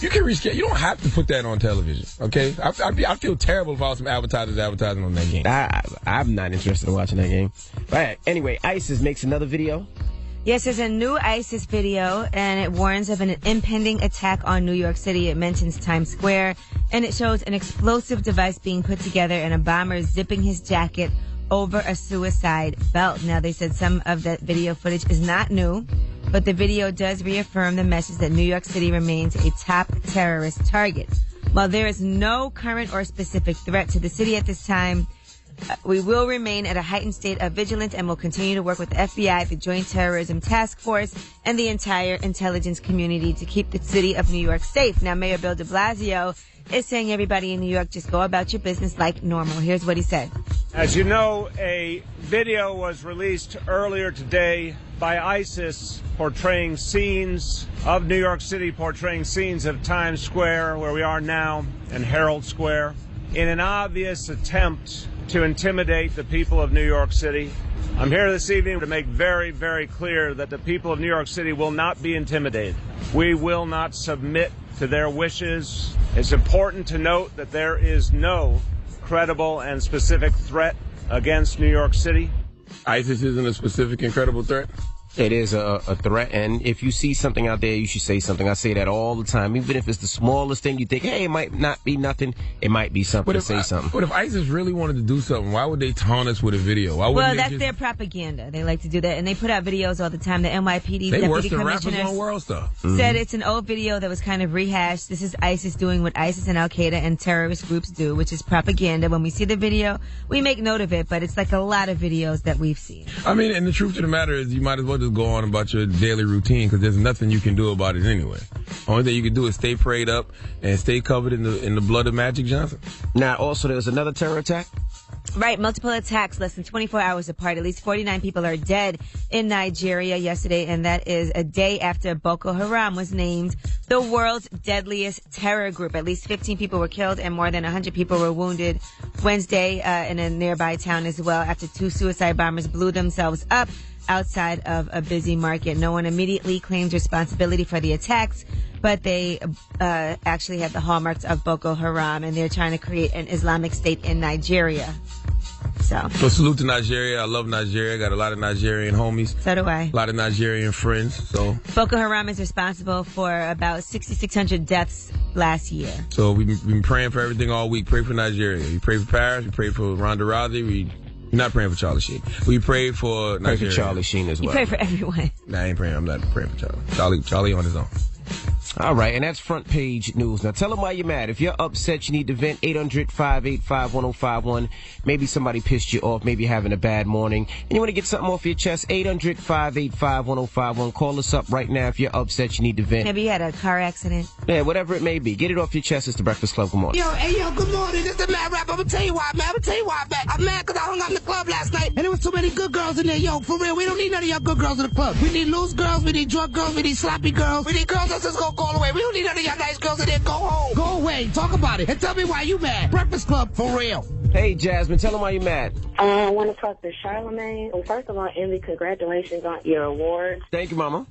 You can reschedule. You don't have to put that on television, okay? I feel terrible if I was some advertisers advertising on that game. I'm not interested in watching that game. But anyway, ISIS makes another video. Yes, there's a new ISIS video, and it warns of an impending attack on New York City. It mentions Times Square, and it shows an explosive device being put together and a bomber zipping his jacket over a suicide belt. Now, they said some of that video footage is not new, but the video does reaffirm the message that New York City remains a top terrorist target. While there is no current or specific threat to the city at this time, we will remain at a heightened state of vigilance and will continue to work with the FBI, the Joint Terrorism Task Force, and the entire intelligence community to keep the city of New York safe. Now, Mayor Bill de Blasio is saying everybody in New York just go about your business like normal. Here's what he said. As you know, a video was released earlier today by ISIS portraying scenes of New York City, portraying scenes of Times Square, where we are now, and Herald Square, in an obvious attempt to intimidate the people of New York City. I'm here this evening to make very, very clear that the people of New York City will not be intimidated. We will not submit to their wishes. It's important to note that there is no credible and specific threat against New York City. ISIS isn't a specific and credible threat? It is a threat, and if you see something out there, you should say something. I say that all the time. Even if it's the smallest thing, you think, hey, it might not be nothing. It might be something to say something. But if ISIS really wanted to do something, why would they taunt us with a video? Well, that's their propaganda. They like to do that, and they put out videos all the time. The NYPD deputy commissioner on world stuff. Said it's an old video that was kind of rehashed. This is ISIS doing what ISIS and Al-Qaeda and terrorist groups do, which is propaganda. When we see the video, we make note of it, but it's like a lot of videos that we've seen. I mean, and the truth of the matter is you might as well just go on about your daily routine because there's nothing you can do about it anyway. Only thing you can do is stay prayed up and stay covered in the blood of Magic Johnson. Now, also, there was another terror attack? Right, multiple attacks less than 24 hours apart. At least 49 people are dead in Nigeria yesterday, and that is a day after Boko Haram was named the world's deadliest terror group. At least 15 people were killed and more than 100 people were wounded Wednesday in a nearby town as well after two suicide bombers blew themselves up outside of a busy market. No one immediately claimed responsibility for the attacks, but they actually had the hallmarks of Boko Haram, and they're trying to create an Islamic State in Nigeria. So salute to Nigeria. I love Nigeria. Got a lot of Nigerian homies. So do I. A lot of Nigerian friends. So Boko Haram is responsible for about 6,600 deaths last year. So we've been praying for everything all week. Pray for Nigeria. We pray for Paris. We pray for Ronda Rousey. We're not praying for Charlie Sheen. We pray for Nigeria. Pray for Charlie Sheen as well. You pray for everyone. Nah, I ain't praying. I'm not praying for Charlie. Charlie on his own. All right, and that's front page news. Now, tell them why you're mad. If you're upset, you need to vent. 800-585-1051. Maybe somebody pissed you off. Maybe you're having a bad morning, and you want to get something off your chest. 800-585-1051. Call us up right now if you're upset. You need to vent. Maybe you had a car accident. Yeah, whatever it may be. Get it off your chest. It's the Breakfast Club. Good morning. Yo, good morning. This is the Mad Rap. I'm gonna tell you why, man. I'm mad because I hung out in the club last night, and there was too many good girls in there. Yo, for real, we don't need none of y'all good girls in the club. We need loose girls. We need drunk girls. We need sloppy girls. We need girls that's just gonna go all the way. We don't need none of y'all nice girls in there. Go home. Go away. Talk about it. And tell me why you mad. Breakfast Club, for real. Hey, Jasmine, tell them why you mad. I want to talk to Charlamagne. Well, first of all, Envy, congratulations on your award. Thank you, Mama.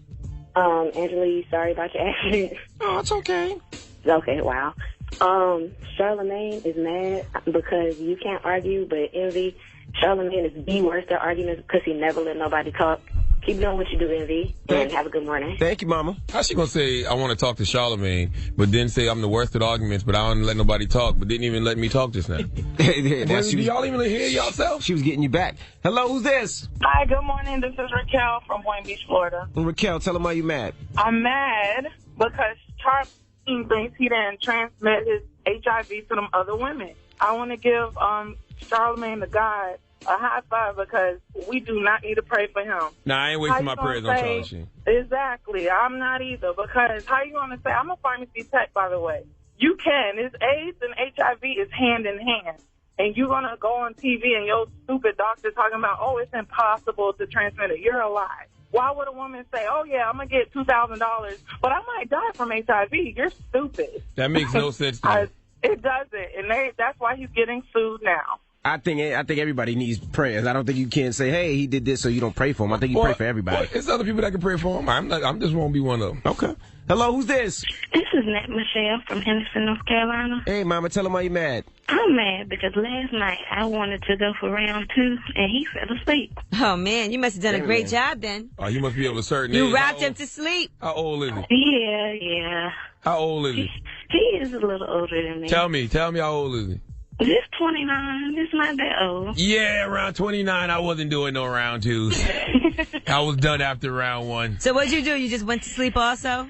Angela, sorry about your accident. Oh, it's okay. Okay, wow. Charlamagne is mad because you can't argue, but Envy, Charlamagne is the worst at arguments because he never let nobody talk. Keep doing what you do, Envy, and have a good morning. Thank you, Mama. How's she gonna say I want to talk to Charlamagne, but then say I'm the worst at arguments, but I don't let nobody talk, but didn't even let me talk just now? Do y'all even hear yourself? She was getting you back. Hello, who's this? Hi, good morning. This is Raquel from Point Beach, Florida. Raquel, tell them why you mad. I'm mad because Charlamagne thinks he didn't transmit his HIV to them other women. I want to give Charlamagne the God a high five because we do not need to pray for him. Nah, I ain't wasting my prayers on Charlie Sheen. Exactly. I'm not either because how you going to say, I'm a pharmacy tech, by the way. You can. It's AIDS and HIV is hand in hand. And you're going to go on TV and your stupid doctor talking about, oh, it's impossible to transmit it. You're a lie. Why would a woman say, oh, yeah, I'm going to get $2,000, but I might die from HIV? You're stupid. That makes no sense to me. It doesn't. And that's why he's getting sued now. I think everybody needs prayers. I don't think you can say, hey, he did this, so you don't pray for him. I think you pray for everybody. Well, there's other people that can pray for him. I'm just won't be one of them. Okay. Hello, who's this? This is Nat Michelle from Henderson, North Carolina. Hey, Mama, tell him why you mad. I'm mad because last night I wanted to go for round 2 and he fell asleep. Oh, man, you must have done a great job then. Oh, you must be able to certain You age. rocked him to sleep. How old is he? Yeah. How old is he? He is a little older than me. Tell me how old is he? He's 29. It's not that old. Yeah, around 29, I wasn't doing no round 2s. I was done after round 1. So what'd you do? You just went to sleep also?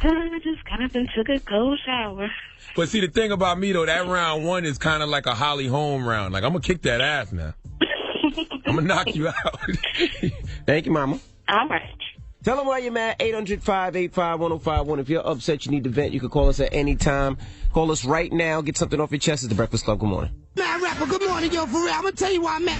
I just got up and took a cold shower. But see, the thing about me, though, that round 1 is kind of like a Holly Holm round. Like, I'm going to kick that ass now. I'm going to knock you out. Thank you, Mama. All right. Tell them why you're mad. 800-585-1051. If you're upset, you need to vent, you can call us at any time. Call us right now. Get something off your chest. It's the Breakfast Club. Good morning. Man, rapper, good morning, yo, for real. I'm gonna tell you why I'm mad.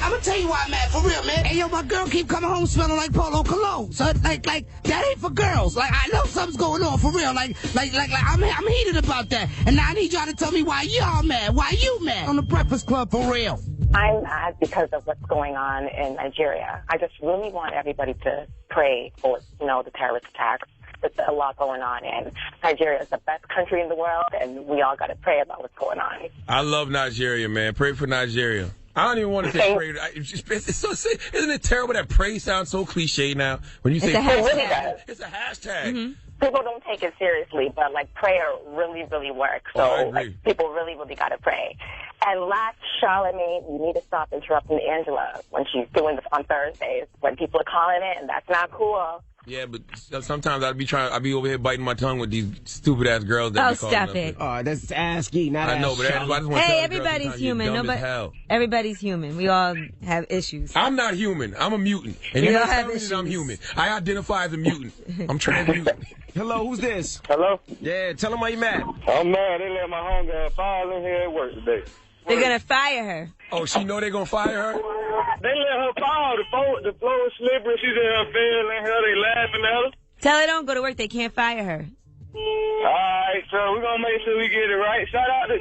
For real, man. Hey, yo, my girl keep coming home smelling like Polo Cologne. So, like, that ain't for girls. Like, I know something's going on, for real. Like, I'm heated about that. And now I need y'all to tell me why y'all mad. Why you mad on the Breakfast Club, for real? I'm mad because of what's going on in Nigeria. I just really want everybody to pray for, the terrorist attacks. There's a lot going on, and Nigeria is the best country in the world, and we all got to pray about what's going on. I love Nigeria, man. Pray for Nigeria. I don't even want to say pray. Isn't it terrible that pray sounds so cliche now? When you say hashtag. It's a hashtag. Mm-hmm. People don't take it seriously, but prayer really, really works. So people really, really got to pray. And last, Charlamagne, you need to stop interrupting Angela when she's doing this on Thursdays when people are calling it, and that's not cool. Yeah, but sometimes I'd be over here biting my tongue with these stupid ass girls that be calling stop it. Oh, that's ASCII, not I know, but I just want to tell everybody's human. Everybody's human. We all have issues. I'm not human. I'm a mutant. And We you're all not have telling me that issues. I'm human. I identify as a mutant. I'm transmutant. Hello, who's this? Hello? Yeah, tell them why you mad. I'm mad. They let my homegirl file in here at work today. They're going to fire her. Oh, she know they're going to fire her? They let her fall. The floor is slippery. She's in her bed, and they laughing at her. Tell her don't go to work. They can't fire her. All right, so we're going to make sure we get it right. Shout out to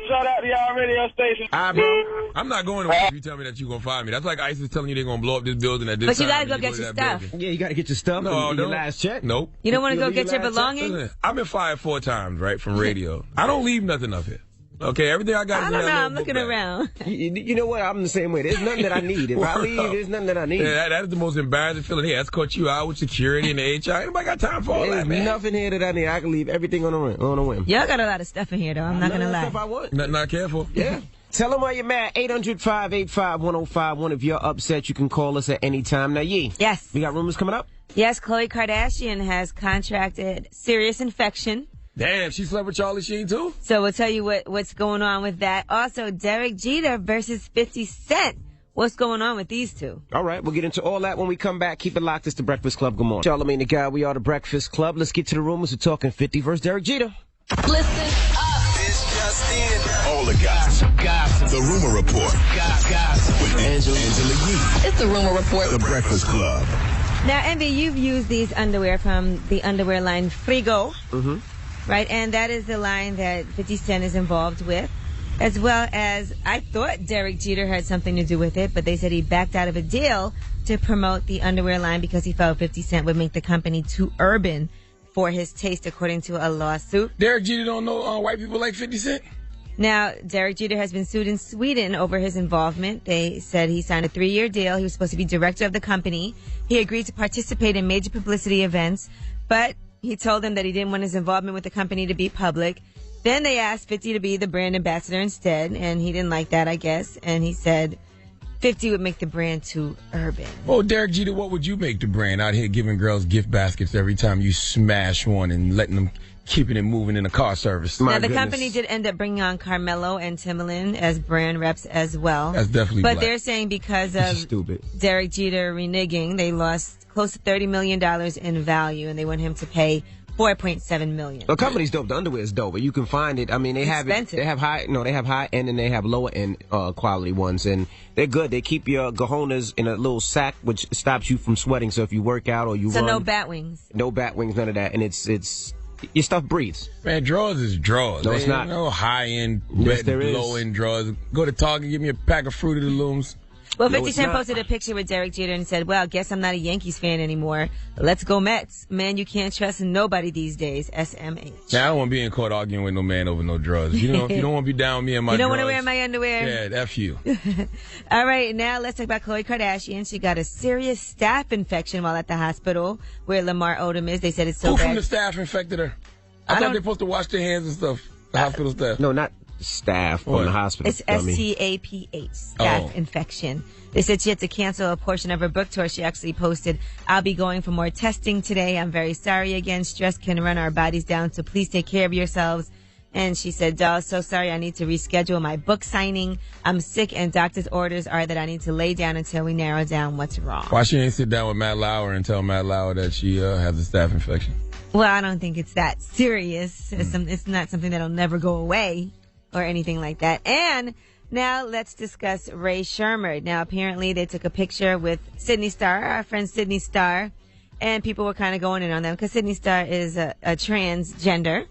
y'all radio station. All right, bro. I'm not going to work if you tell me that you're going to fire me. That's like ISIS telling you they're going to blow up this building at this But time. you got to go get your stuff. building. Yeah, you got to get your stuff and your last check. Nope. You don't want to go leave get your your last belongings? Listen, I've been fired 4 times, right, from radio. I don't leave nothing up here. Okay, everything I got is I in don't that know. little I'm looking book bag. around. You know what? I'm the same way. There's nothing that I need. If I leave, there's nothing that I need. Yeah, that is the most embarrassing feeling. Hey, that's caught you out with security and the HR. Ain't nobody got time for all There's that, man. nothing here that I need. I can leave everything on a whim. Y'all got a lot of stuff in here, though. I'm not going to lie. Stuff I want. Not careful. Yeah. Tell them why you're mad. 800-585-1051. If you're upset, you can call us at any time. Now, Yee. Yes. We got rumors coming up? Yes, Khloe Kardashian has contracted serious infection. Damn, she slept with Charlie Sheen, too? So we'll tell you what's going on with that. Also, Derek Jeter versus 50 Cent. What's going on with these two? All right, we'll get into all that when we come back. Keep it locked. It's the Breakfast Club. Good morning. Charlamagne the Guy. We are the Breakfast Club. Let's get to the rumors. We're talking 50 versus Derek Jeter. Listen up. It's just in. All the gossip. The Rumor Report. Gossip. With Angela Yee. It's the Rumor Report. The Breakfast Club. Now, Envy, you've used these underwear from the underwear line Frigo. Mm-hmm. Right, and that is the line that 50 Cent is involved with, as well as I thought Derek Jeter had something to do with it, but they said he backed out of a deal to promote the underwear line because he felt 50 Cent would make the company too urban for his taste, according to a lawsuit. Derek Jeter don't know white people like 50 Cent? Now, Derek Jeter has been sued in Sweden over his involvement. They said he signed a 3-year deal. He was supposed to be director of the company. He agreed to participate in major publicity events, but he told them that he didn't want his involvement with the company to be public. Then they asked 50 to be the brand ambassador instead, and he didn't like that, I guess. And he said 50 would make the brand too urban. Oh, Derek Jeter, what would you make the brand out here giving girls gift baskets every time you smash one and letting them keeping it moving in a car service? Now, the company did end up bringing on Carmelo and Timbaland as brand reps as well. That's definitely But black. they're saying because of stupid. Derek Jeter reneging, they lost close to $30 million in value, and they want him to pay $4.7 million. The company's dope. The underwear is dope, but you can find it. I mean, they have expensive. They have high end and they have lower end quality ones, and they're good. They keep your cojones in a little sack, which stops you from sweating. So if you work out or you So run, no bat wings. no bat wings, none of that, and it's Your stuff breathes. Man, drawers is drawers. No, it's not. No high-end, Yes, there is. low-end drawers. Go to Target, give me a pack of Fruit of the Looms. Well, No, 50 it's Cent not. posted a picture with Derek Jeter and said, well, guess I'm not a Yankees fan anymore. Let's go Mets. Man, you can't trust nobody these days. SMH. Now, I don't want to be in court arguing with no man over no drawers. If you don't want to be down with me and my You don't drawers. want to wear my underwear? Yeah, F you. All right, now let's talk about Khloe Kardashian. She got a serious staph infection while at the hospital where Lamar Odom is. They said it's so Who bad. from the staff infected her? I thought they're supposed to wash their hands and stuff. The hospital staff. No, not staff on the hospital. It's STAPH, staph infection. They said she had to cancel a portion of her book tour. She actually posted, I'll be going for more testing today. I'm very sorry again. Stress can run our bodies down, so please take care of yourselves. And she said, so sorry, I need to reschedule my book signing. I'm sick and doctor's orders are that I need to lay down until we narrow down what's wrong. Why she ain't sit down with Matt Lauer and tell Matt Lauer that she has a staph infection? Well, I don't think it's that serious. It's not something that'll never go away or anything like that. And now let's discuss Ray Shermer. Now, apparently they took a picture with Sydney Starr, our friend Sydney Starr, and people were kind of going in on them because Sydney Starr is a transgender.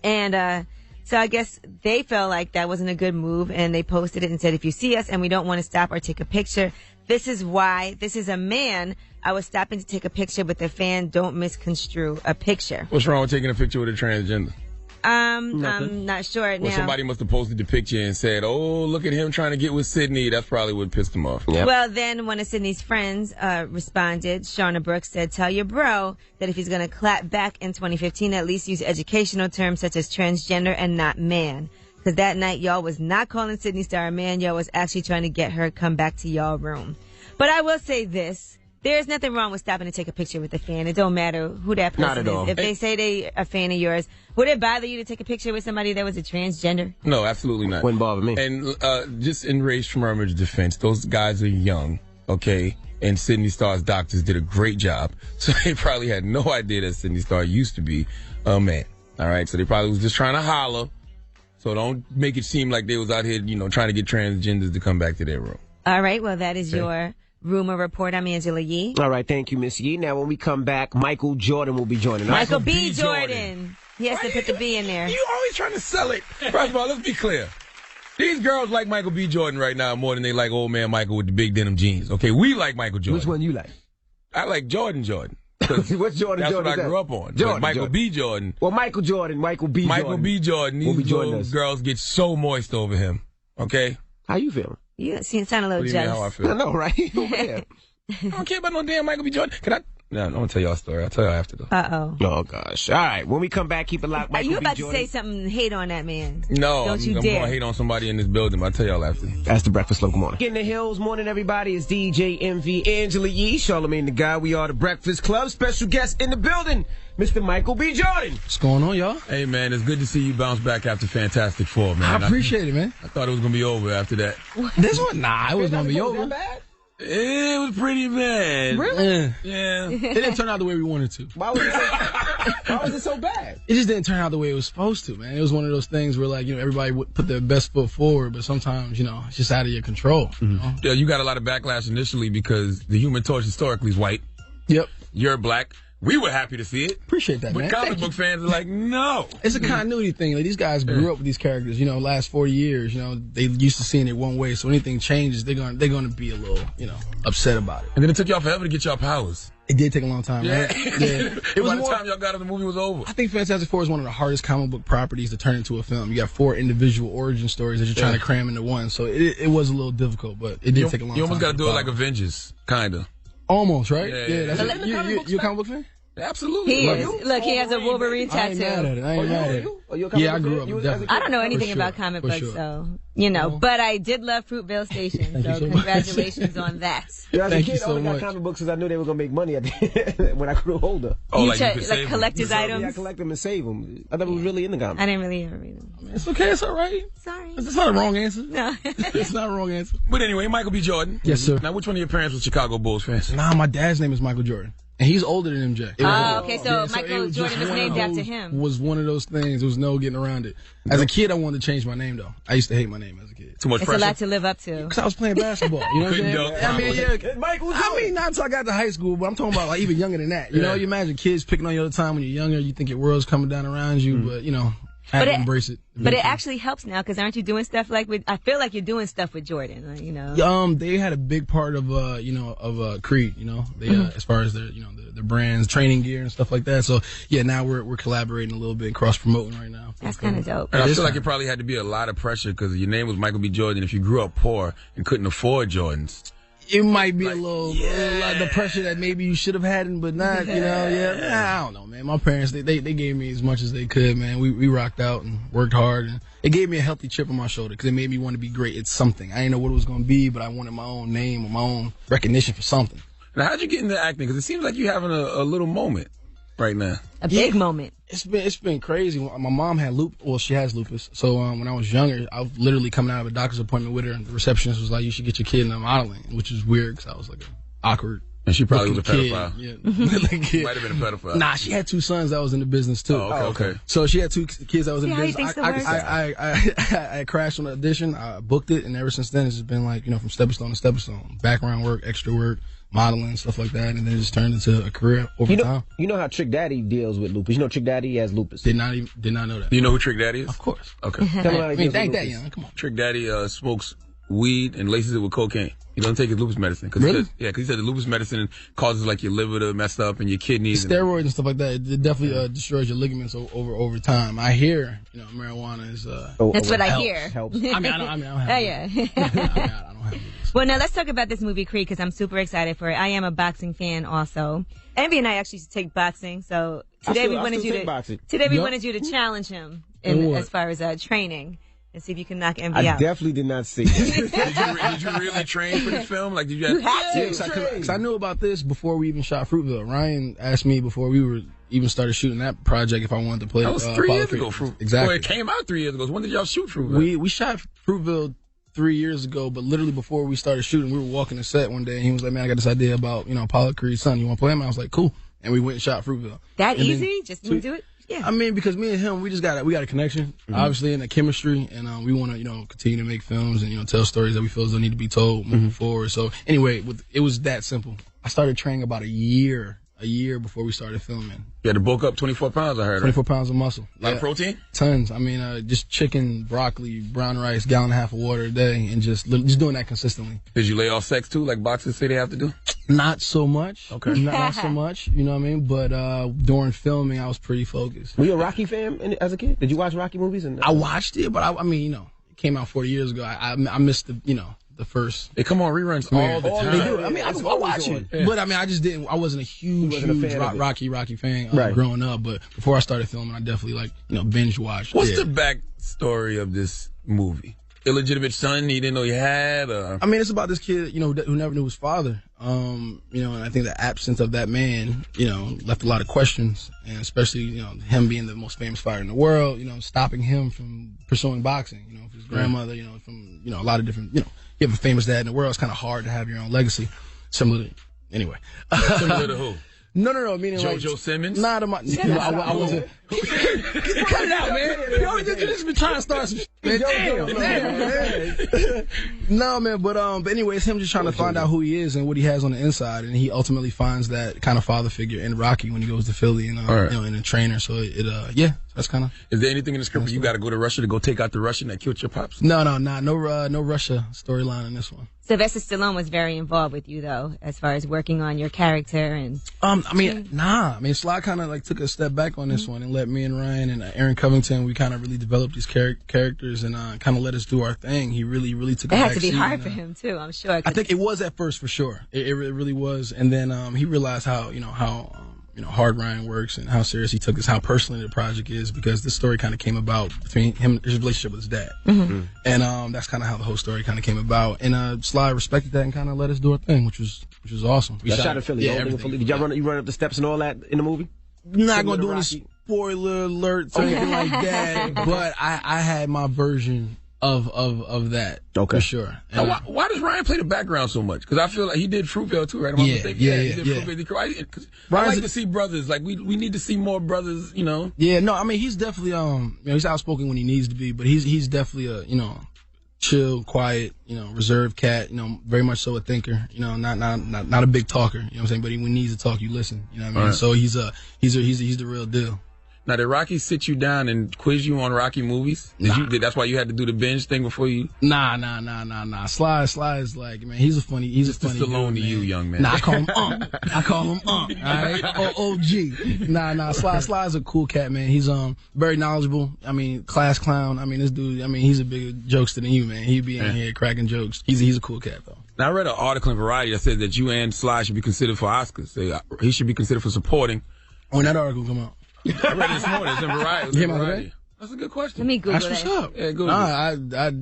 And so I guess they felt like that wasn't a good move, and they posted it and said, if you see us and we don't want to stop or take a picture, this is why. This is a man. I was stopping to take a picture with a fan. Don't misconstrue a picture. What's wrong with taking a picture with a transgender? I'm not sure now. Well, somebody must have posted the picture and said, oh, look at him trying to get with Sydney. That's probably what pissed him off. Yep. Well, then one of Sydney's friends responded. Shauna Brooks said, tell your bro that if he's going to clap back in 2015, at least use educational terms such as transgender and not man. Because that night, y'all was not calling Sydney Starr a man. Y'all was actually trying to get her come back to y'all room. But I will say this. There's nothing wrong with stopping to take a picture with a fan. It don't matter who that person Not at all. is. If they say they a fan of yours, would it bother you to take a picture with somebody that was a transgender? No, absolutely not. Wouldn't bother me. And just in Ray Shermer's defense, those guys are young, okay? And Sydney Starr's doctors did a great job. So they probably had no idea that Sydney Starr used to be a man. All right? So they probably was just trying to holler. So don't make it seem like they was out here, trying to get transgenders to come back to their room. All right. Well, that is your Rumor Report. I'm Angela Yee. All right, thank you, Miss Yee. Now, when we come back, Michael Jordan will be joining us. Michael B. Jordan. He has to put the B in there. You always trying to sell it. First of all, let's be clear. These girls like Michael B. Jordan right now more than they like old man Michael with the big denim jeans. Okay, we like Michael Jordan. Which one you like? I like Jordan. What's Jordan? That's Jordan what I grew up on. Michael B. Jordan. Well, Michael Jordan, Michael B. Jordan. These little girls get so moist over him. Okay? How you feeling? You sound a little jealous. How I feel? I know, right? Yeah. I don't care about no damn Michael B. Jordan. Can I? No, I'm going to tell y'all a story. I'll tell y'all after, though. Uh-oh. Oh, gosh. All right. When we come back, keep it locked. Are you about to say something, hate on that man? No. Don't you I'm dare. going to hate on somebody in this building, but I'll tell y'all after. That's the Breakfast Club. Good morning. In the hills, morning, everybody. It's DJ MV, Angela Yee, Charlamagne the Guy. We are the Breakfast Club. Special guest in the building, Mr. Michael B. Jordan. What's going on, y'all? Hey, man, it's good to see you bounce back after Fantastic Four, man. I appreciate it, man. I thought it was going to be over after that. This one? Nah, it was going to be over. It was pretty bad. Really? Yeah. It didn't turn out the way we wanted to. Why was it so bad? It just didn't turn out the way it was supposed to, man. It was one of those things where, like, everybody would put their best foot forward, but sometimes, it's just out of your control. Mm-hmm. Yeah, you got a lot of backlash initially because the Human Torch historically is white. Yep. You're black. We were happy to see it. Appreciate that, but man. But comic book fans are like, no. It's a continuity thing. Like, these guys grew up with these characters, last 40 years, they used to seeing it one way. So anything changes, they're going to be a little, upset about it. And then it took y'all forever to get y'all powers. It did take a long time, right? Yeah. It was by the time y'all got it, the movie was over. I think Fantastic Four is one of the hardest comic book properties to turn into a film. You got 4 individual origin stories that you're trying to cram into one. So it was a little difficult, but it did take a long time. You almost got to do it like Avengers, kind of. Almost, right? Yeah. That's it. You a comic book fan? Absolutely. He is. Look, he has a Wolverine tattoo. I ain't mad at it. Yeah, I grew up definitely. I don't know anything about comic books, so, but I did love Fruitvale Station, so congratulations on that. Yeah, as a Thank kid, you so I only got much. comic books because I knew they were going to make money when I grew older. Oh, You you could save collector's them. items? Yeah, I collect them and save them. I never was really into comics. I didn't really ever read them. It's okay. It's all right. Sorry. It's not a wrong answer. No. It's not a wrong answer. But anyway, Michael B. Jordan. Yes, sir. Now, which one of your parents was Chicago Bulls fans? Nah, my dad's name is Michael Jordan. And he's older than MJ. Okay, so Michael Jordan was named after him. Was one of those things. There was no getting around it. As a kid, I wanted to change my name, though. I used to hate my name as a kid. Too much pressure? It's a lot to live up to. Because I was playing basketball. You know what I'm saying? I mean, not until I got to high school, but I'm talking about like even younger than that. You know, you imagine kids picking on you all the time when you're younger. You think your world's coming down around you, but, you know, I had to embrace it. But it actually helps now, because aren't you doing stuff like I feel like you're doing stuff with Jordan, you know? They had a big part of, Creed, you know, they, as far as their, you know, the brands, training gear and stuff like that. So, yeah, now we're collaborating a little bit, cross-promoting right now. That's kind of dope. And I feel like it probably had to be a lot of pressure because your name was Michael B. Jordan. If you grew up poor and couldn't afford Jordans, it might be a little like the pressure that maybe you should have had, but not, you know, I don't know, man. My parents, they gave me as much as they could, man. We rocked out and worked hard, and it gave me a healthy chip on my shoulder because it made me want to be great at something. I didn't know what it was going to be, but I wanted my own name or my own recognition for something. Now, how'd you get into acting? Because it seems like you're having a little moment right now. A big moment. It's been crazy. My mom had she has lupus. So when I was younger, I was literally coming out of a doctor's appointment with her, and the receptionist was like, "You should get your kid into modeling," which is weird because I was like an awkward. And she probably was a pedophile. Yeah, might have been a pedophile. Nah, she had 2 sons that was in the business too. Oh, okay. So she had 2 kids that was in the business. I crashed on the audition. I booked it, and ever since then it's just been like, you know, from stepping to stepping, background work, extra work, modeling, stuff like that, and then it just turned into a career over time. You know how Trick Daddy deals with lupus. You know Trick Daddy has lupus. Did not know that. Do you know who Trick Daddy is? Of course. Okay. I mean, thank that young. Come on. Trick Daddy smokes weed and laces it with cocaine. He doesn't take his lupus medicine. Really? Because he said the lupus medicine causes like your liver to mess up and your kidnees. Steroids and stuff like that. It definitely destroys your ligaments over time. I hear, you know, marijuana is. That's what I hear. Helps. I mean, I don't have. Yeah. I don't have lupus. Well, now let's talk about this movie Creed, because I'm super excited for it. I am a boxing fan also. Envy and I actually take boxing, so today we wanted you to challenge him as far as training. And see if you can knock Envy out. I definitely did not see it. Did you really train for this film? Like, did you have to? Because I knew about this before we even shot Fruitville. Ryan asked me before we even started shooting that project if I wanted to play. That was 3 years ago. Exactly. Well, it came out 3 years ago. So when did y'all shoot Fruitville? We shot Fruitville 3 years ago, but literally before we started shooting, we were walking the set one day, and he was like, "Man, I got this idea about, you know, Apollo Creed's son. You want to play him?" I was like, "Cool." And we went and shot Fruitville. That easy? Just to do it? Yeah. I mean, because me and him, we got a connection, obviously, and a chemistry, and we want to, you know, continue to make films and, you know, tell stories that we feel as though need to be told moving forward. So anyway, it was that simple. I started training about a year before we started filming. You had to bulk up 24 pounds, I heard. 24 pounds of muscle. A lot of protein? Tons. I mean, just chicken, broccoli, brown rice, gallon and a half of water a day, and just doing that consistently. Did you lay off sex too, like boxers say they have to do? Not so much. Okay. Not so much, you know what I mean? But during filming, I was pretty focused. Were you a Rocky fan as a kid? Did you watch Rocky movies? I watched it, but I mean, you know, it came out 40 years ago. I missed the first. They come on reruns all the time. They do. I mean, I watch it. Yeah. But I mean, I wasn't a huge Rocky fan growing up, but before I started filming, I definitely binge watched. What's the backstory of this movie? Illegitimate son he didn't know he had? I mean, it's about this kid, who never knew his father. And I think the absence of that man, left a lot of questions, and especially, him being the most famous fighter in the world, stopping him from pursuing boxing, his grandmother, from, a lot of different, you have a famous dad in the world. It's kind of hard to have your own legacy. Similar to who? No. Meaning JoJo Simmons? Nah, I wasn't. Cut it out, man. You just been trying to start some shit, man. Damn. No, man, but anyway, it's him just trying to find out who he is and what he has on the inside, and he ultimately finds that kind of father figure in Rocky when he goes to Philly and in a trainer. So that's kind of. Is there anything in the script where you got to go to Russia to go take out the Russian that killed your pops? No Russia storyline in this one. Sylvester Stallone was very involved with you, though, as far as working on your character and. Sly kind of took a step back on this one and let me and Ryan and Aaron Covington, we kind of really developed these characters and kind of let us do our thing. He really took a back seat. It had to be hard for him too, I'm sure. I think it was at first for sure. It really was, and then he realized how hard Ryan works and how serious he took this, how personally the project is, because this story kind of came about between him, his relationship with his dad, and that's kind of how the whole story kind of came about. And Sly respected that and kind of let us do our thing, which was awesome. We shot in Philly. Yeah, Did y'all run up the steps and all that in the movie? Not gonna do any spoiler alerts or anything like that, but I had my version of that. Okay. For sure. Now, why does Ryan play the background so much? Because I feel like he did Fruitvale too, right? Yeah, he did Fruitvale. I like to see brothers. Like we need to see more brothers. You know. Yeah, no, I mean he's definitely he's outspoken when he needs to be, but he's definitely a chill, quiet, reserved cat. Very much so a thinker. Not a big talker. You know what I'm saying? But when he needs to talk, you listen. You know what I mean? Right. So he's the real deal. Now, did Rocky sit you down and quiz you on Rocky movies? That's why you had to do the binge thing before you? Nah. Sly is like, man, he's a funny Stallone dude, to you, young man. Nah, I call him all right? OG. Nah, Sly's a cool cat, man. He's very knowledgeable. I mean, class clown. I mean, this dude, he's a bigger jokester than you, man. He be in here cracking jokes. He's a cool cat, though. Now, I read an article in Variety that said that you and Sly should be considered for Oscars. He should be considered for supporting. When that article come out? I read it this morning. It's in Variety. That's a good question. Let me Google that. That's what's up. Yeah, Google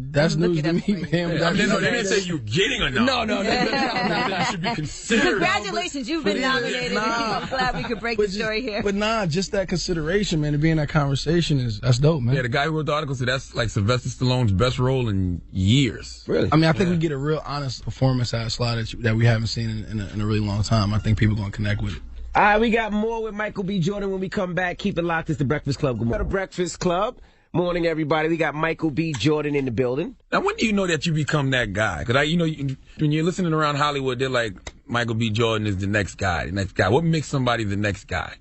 that's news to me, man. They didn't say you're getting a nom. No. You should be considered. Congratulations, you've been nominated. I'm glad we could break the story here. But just that consideration, man, to be in that conversation that's dope, man. Yeah, the guy who wrote the article said that's like Sylvester Stallone's best role in years. Really? I think we get a real honest performance out of Sly that we haven't seen in a really long time. I think people are going to connect with it. All right, we got more with Michael B. Jordan when we come back. Keep it locked. It's the Breakfast Club. Good morning. The Breakfast Club. Morning, everybody. We got Michael B. Jordan in the building. Now, when do you know that you become that guy? Because when you're listening around Hollywood, they're like, Michael B. Jordan is the next guy. What makes somebody the next guy?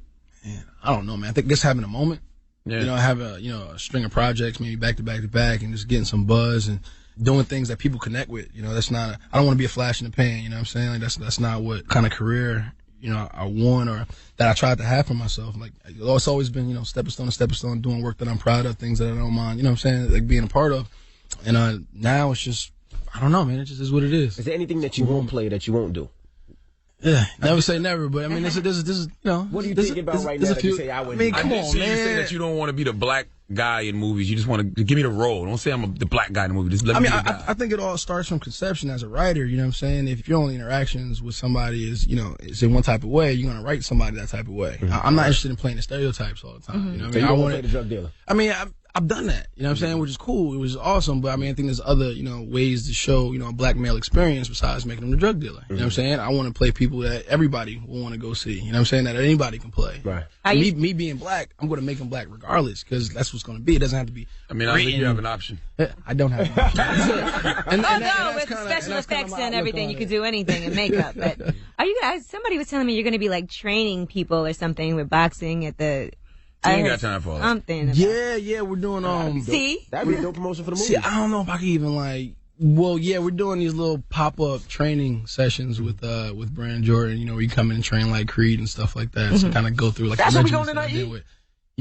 Man, I don't know, man. I think just having a moment. Yeah. Have a string of projects, maybe back to back to back, and just getting some buzz and doing things that people connect with. That's not. I don't want to be a flash in the pan. You know what I'm saying? Like that's not what kind of career I want or that I tried to have for myself. Like, it's always been, stepping stone to stepping stone, doing work that I'm proud of, things that I don't mind, what I'm saying, like being a part of. And now it's just, I don't know, man. It just is what it is. Is there anything that you won't play that you won't do? Yeah, never say never, but this is What are you thinking about right now that you say I wouldn't? I mean, come on, man. You say that you don't want to be the black guy in movies. You just want to give me the role. Don't say I'm the black guy in the movie. Just let me be the guy. I think it all starts from conception as a writer. You know what I'm saying? If your only interactions with somebody is in one type of way, you're gonna write somebody that type of way. Mm-hmm. I'm not interested in playing the stereotypes all the time. Mm-hmm. You know what so I mean? You want to play the drug dealer? I mean, I've done that. You know what I'm saying? Which is cool. It was awesome. But I mean, I think there's other ways to show a black male experience besides making them the drug dealer. You know what I'm saying? I want to play people that everybody will want to go see. You know what I'm saying? That anybody can play. Right. Me being black, I'm going to make them black regardless because that's what's going to be. It doesn't have to be. I mean, I think you have an option. I don't have an option. With special effects and everything, you could do anything in makeup. But are you guys? Somebody was telling me you're going to be like training people or something with boxing at the. You ain't got time for all something. Yeah, we're doing See, that'd be a dope promotion for the movie. See, I don't know if I can even we're doing these little pop-up training sessions with Brandon Jordan. Where you come in and train like Creed and stuff like that. So kind of go through like. That's what we going tonight. You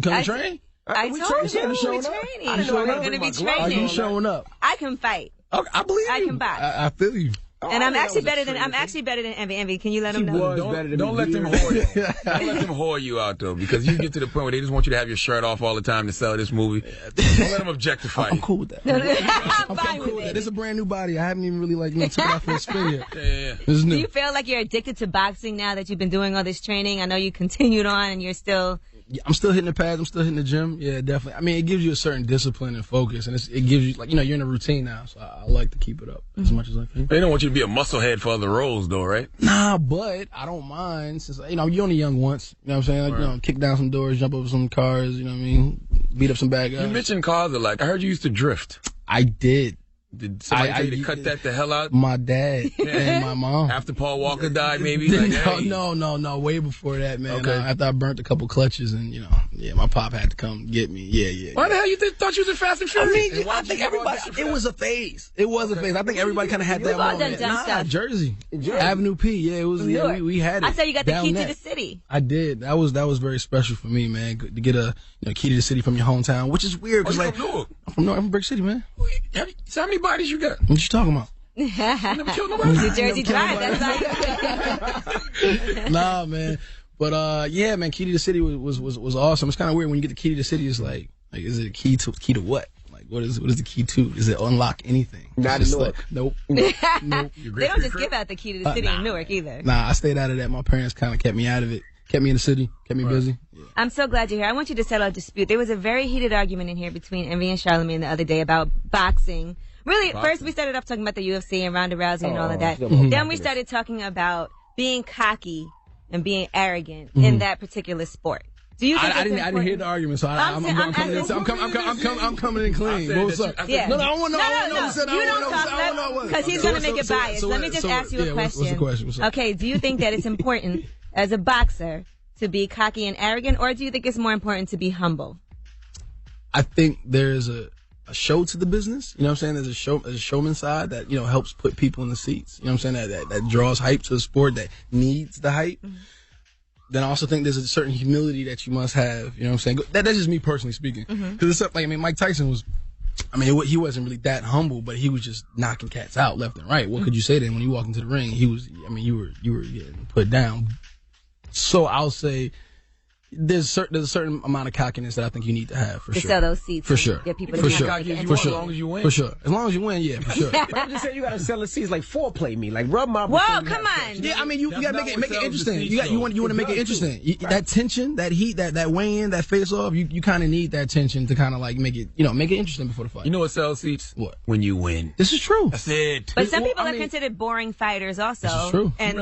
come to train? I told you we're training. We're going to be training. Are you showing up? I can fight. Okay, I believe you. I can box. I feel you. And I'm actually better than Envy. Envy, can you let him know? Don't let them whore you. Don't let them whore you out though, because you get to the point where they just want you to have your shirt off all the time to sell this movie. Don't let them objectify you. I'm cool with that. I'm cool with that. It's a brand new body. I haven't even really took it off for a spin yet. Yeah. This is new. Do you feel like you're addicted to boxing now that you've been doing all this training? I know you continued on and you're still. I'm still hitting the pads. I'm still hitting the gym. Yeah, definitely. I mean, it gives you a certain discipline and focus, and it gives you you're in a routine now. So I like to keep it up as much as I can. They don't want you to be a musclehead for other roles, though, right? Nah, but I don't mind since you're only young once. You know what I'm saying? Kick down some doors, jump over some cars. You know what I mean? Beat up some bad guys. You mentioned cars a lot. I heard you used to drift. I did. Did somebody tell you to cut that the hell out? My dad and my mom. After Paul Walker died, maybe? No. Way before that, man. Okay. After I burnt a couple clutches and, my pop had to come get me. Yeah. Why the hell you thought you was in Fast and Furious? I think everybody, it was a phase. It was a phase. I think everybody kind of had that moment. Jersey. Avenue P. Yeah, it was, we had it. I saw you got the key to the city. I did. That was very special for me, man, to get a key to the city from your hometown, which is weird. You're from Newark? I'm from Brick City, man. So how many bodies you got? What you talking about? Never killed nobody. New Jersey Drive. That's Nah, man. But yeah, man, key to the city was awesome. It's kind of weird when you get the key to the city. It's like is it a key to what? Like what is the key to? Does it unlock anything? Not in Newark. Nope. They don't just give out the key to the city in Newark either. Nah, I stayed out of that. My parents kind of kept me out of it. kept me in the city, kept me busy. Yeah. I'm so glad you're here. I want you to settle a dispute. There was a very heated argument in here between Envy and Charlamagne the other day about boxing. Really, first we started off talking about the UFC and Ronda Rousey and all of that. Then we started talking about being cocky and being arrogant in that particular sport. Do you think I didn't hear the argument, so I'm coming in clean. What was up? Yeah. No, I want to know. You don't talk because he's going to make it biased. Let me just ask you a question. What's the question? What's up? Okay, do you think that it's important as a boxer to be cocky and arrogant, or do you think it's more important to be humble? I think there's a show to the business. You know what I'm saying? There's a showman side that, you know, helps put people in the seats. You know what I'm saying? That draws hype to a sport that needs the hype. Mm-hmm. Then I also think there's a certain humility that you must have. You know what I'm saying? That's just me personally speaking. Because it's like, Mike Tyson was, he wasn't really that humble, but he was just knocking cats out left and right. What could you say to him when you walk into the ring? You were getting put down. So I'll say there's a certain amount of cockiness that I think you need to have for sure. To sell those seats. For sure. Get people to for sure. As long as you win. For sure. As long as you win, yeah, for sure. But I'm just saying you gotta sell the seats like foreplay me, like rub my. Whoa, come on. Yeah, you gotta make it interesting. You want to make it interesting. That tension, that heat, that weigh-in, that face-off, you kind of need that tension to kind of like make it interesting before the fight. You know what sells seats? What? When you win. This is true. That's it. But some people are considered boring fighters also. This is true. And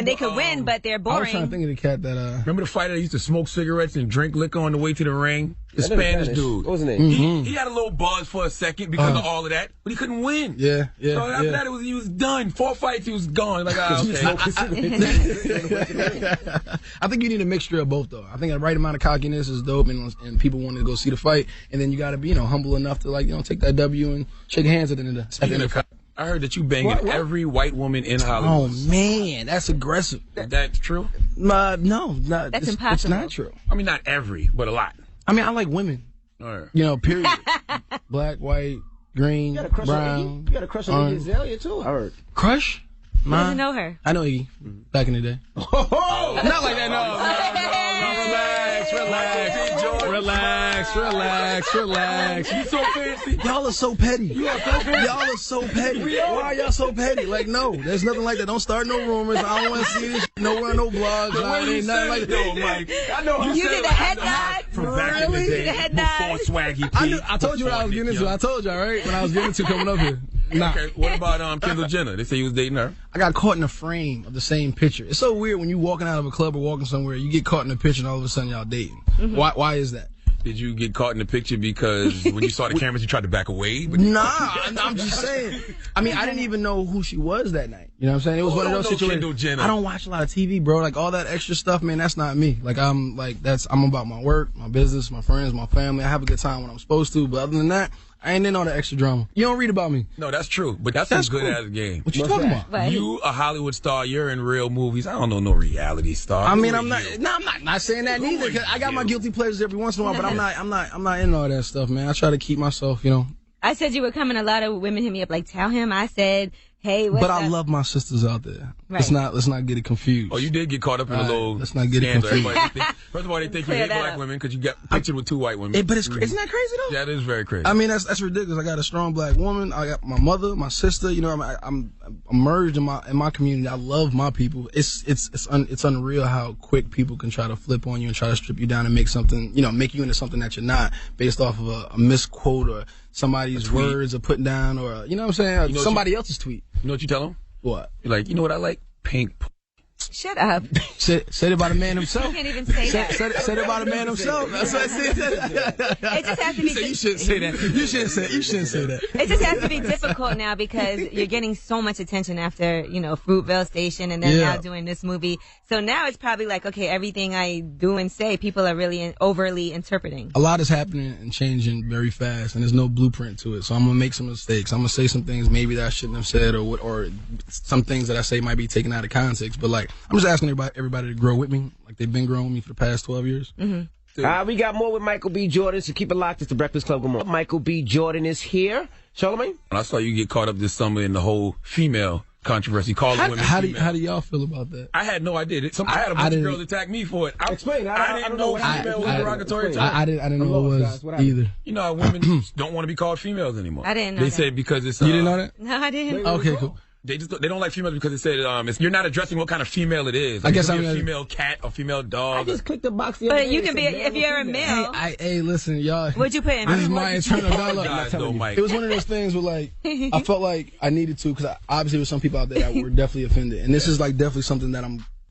they could win, but they're boring. I was trying to think of the cat that Remember the fighter that used to smoke cigarettes and drink liquor on the way to the ring? The Spanish dude. What was his name? He had a little buzz for a second because of all of that, but he couldn't win. Yeah. So after that, he was done. 4 fights, he was gone. Like, okay. I think you need a mixture of both, though. I think the right amount of cockiness is dope, and people want to go see the fight, and then you got to be, humble enough to take that W and shake hands at the end of the fight. I heard that you banging every white woman in Hollywood. Oh man, that's aggressive. That's true? No, that's impossible. It's not true. I mean, not every, but a lot. I like women. All right. Period. Black, white, green, brown. You got a crush on Iggy Azalea too. I heard. Crush? He doesn't know her. I know Iggy back in the day. Not like that. No. Relax. You so fancy. Y'all are so petty. Y'all are so petty. Why are y'all so petty? Like, no, there's nothing like that. Don't start no rumors. I don't want to see this. Nowhere, no blogs. Ain't nothing like that. Mike. I know you did a head nod. From back in the day, before Swaggy P. I told you what I was getting into. I told y'all, right? When I was getting into coming up here. Nah. Okay, what about Kendall Jenner? They say you was dating her. I got caught in a frame of the same picture. It's so weird when you walking out of a club or walking somewhere, you get caught in a picture and all of a sudden y'all dating. Mm-hmm. Why is that? Did you get caught in the picture because when you saw the cameras you tried to back away? Nah, I'm just saying. I didn't even know who she was that night. You know what I'm saying? It was one of those situations. I don't watch a lot of TV, bro. Like all that extra stuff, man, that's not me. I'm about my work, my business, my friends, my family. I have a good time when I'm supposed to, but other than that, I ain't in all the extra drama. You don't read about me. No, that's true. But that's a good ass game. What you talking about? Right. You a Hollywood star. You're in real movies. I don't know no reality star. I'm not saying that neither. Cause I got my guilty pleasures every once in a while, but I'm not in all that stuff, man. I try to keep myself, I said you were coming. A lot of women hit me up like, tell him I said, hey, what's But I love my sisters out there. Right. Let's not get it confused. Oh, you did get caught up in a little let's not get scandal. it confused. First of all, they think you hate black women because you got pictured with 2 white women. But isn't that crazy though? Yeah, it is very crazy. That's ridiculous. I got a strong black woman. I got my mother, my sister. I'm merged in my community. I love my people. It's unreal how quick people can try to flip on you and try to strip you down and make something, make you into something that you're not based off of a misquote or somebody's words or putting down or you know what I'm saying? Somebody else's tweet. You know what you tell them? What? You're like, you know what I like? Pink. Shut up. Said it by the man himself. You can't even say that. Said it by the man himself. That's what I said. It just has to be. You shouldn't say that. You shouldn't say that. It just has to be difficult now because you're getting so much attention after Fruitvale Station and then now doing this movie. So now it's probably like, okay, everything I do and say, people are really overly interpreting. A lot is happening and changing very fast, and there's no blueprint to it. So I'm gonna make some mistakes. I'm gonna say some things maybe that I shouldn't have said, or some things that I say might be taken out of context. But I'm just asking everybody to grow with me, like they've been growing with me for the past 12 years. Mm-hmm. We got more with Michael B. Jordan, so keep it locked. It's the Breakfast Club. Good morning. Michael B. Jordan is here. Charlamagne? I saw you get caught up this summer in the whole female controversy. How do y'all feel about that? I had no idea. I had a bunch of girls attack me for it. Explain. I didn't know female was derogatory. I didn't know what it was either. You know how women don't want to be called females anymore. I didn't know They say because it's... you didn't know that? No, I didn't. Okay, cool. They don't like females because it said you're not addressing what kind of female it is. Like, I guess I'm a female cat or female dog. I just clicked the box the other day. But you can be if you're a male. Hey, listen, y'all. What'd you put in? This is my internal dialogue. It was one of those things where like I felt like I needed to because obviously there were some people out there that were definitely offended, and this is like definitely something that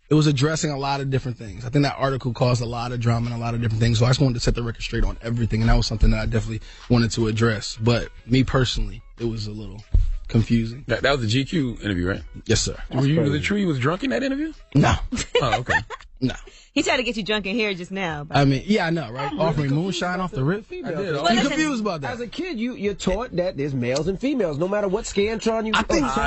It was addressing a lot of different things. I think that article caused a lot of drama and a lot of different things. So I just wanted to set the record straight on everything, and that was something that I definitely wanted to address. But me personally, it was a little confusing. That was the GQ interview, right? Yes, sir. Was the tree was drunk in that interview? No. Oh, okay. No. He tried to get you drunk in here just now. I mean, yeah, I know, right? Offering moonshine off the rip. I did. You're confused about that. As a kid, you're taught that there's males and females, no matter what Scantron you. I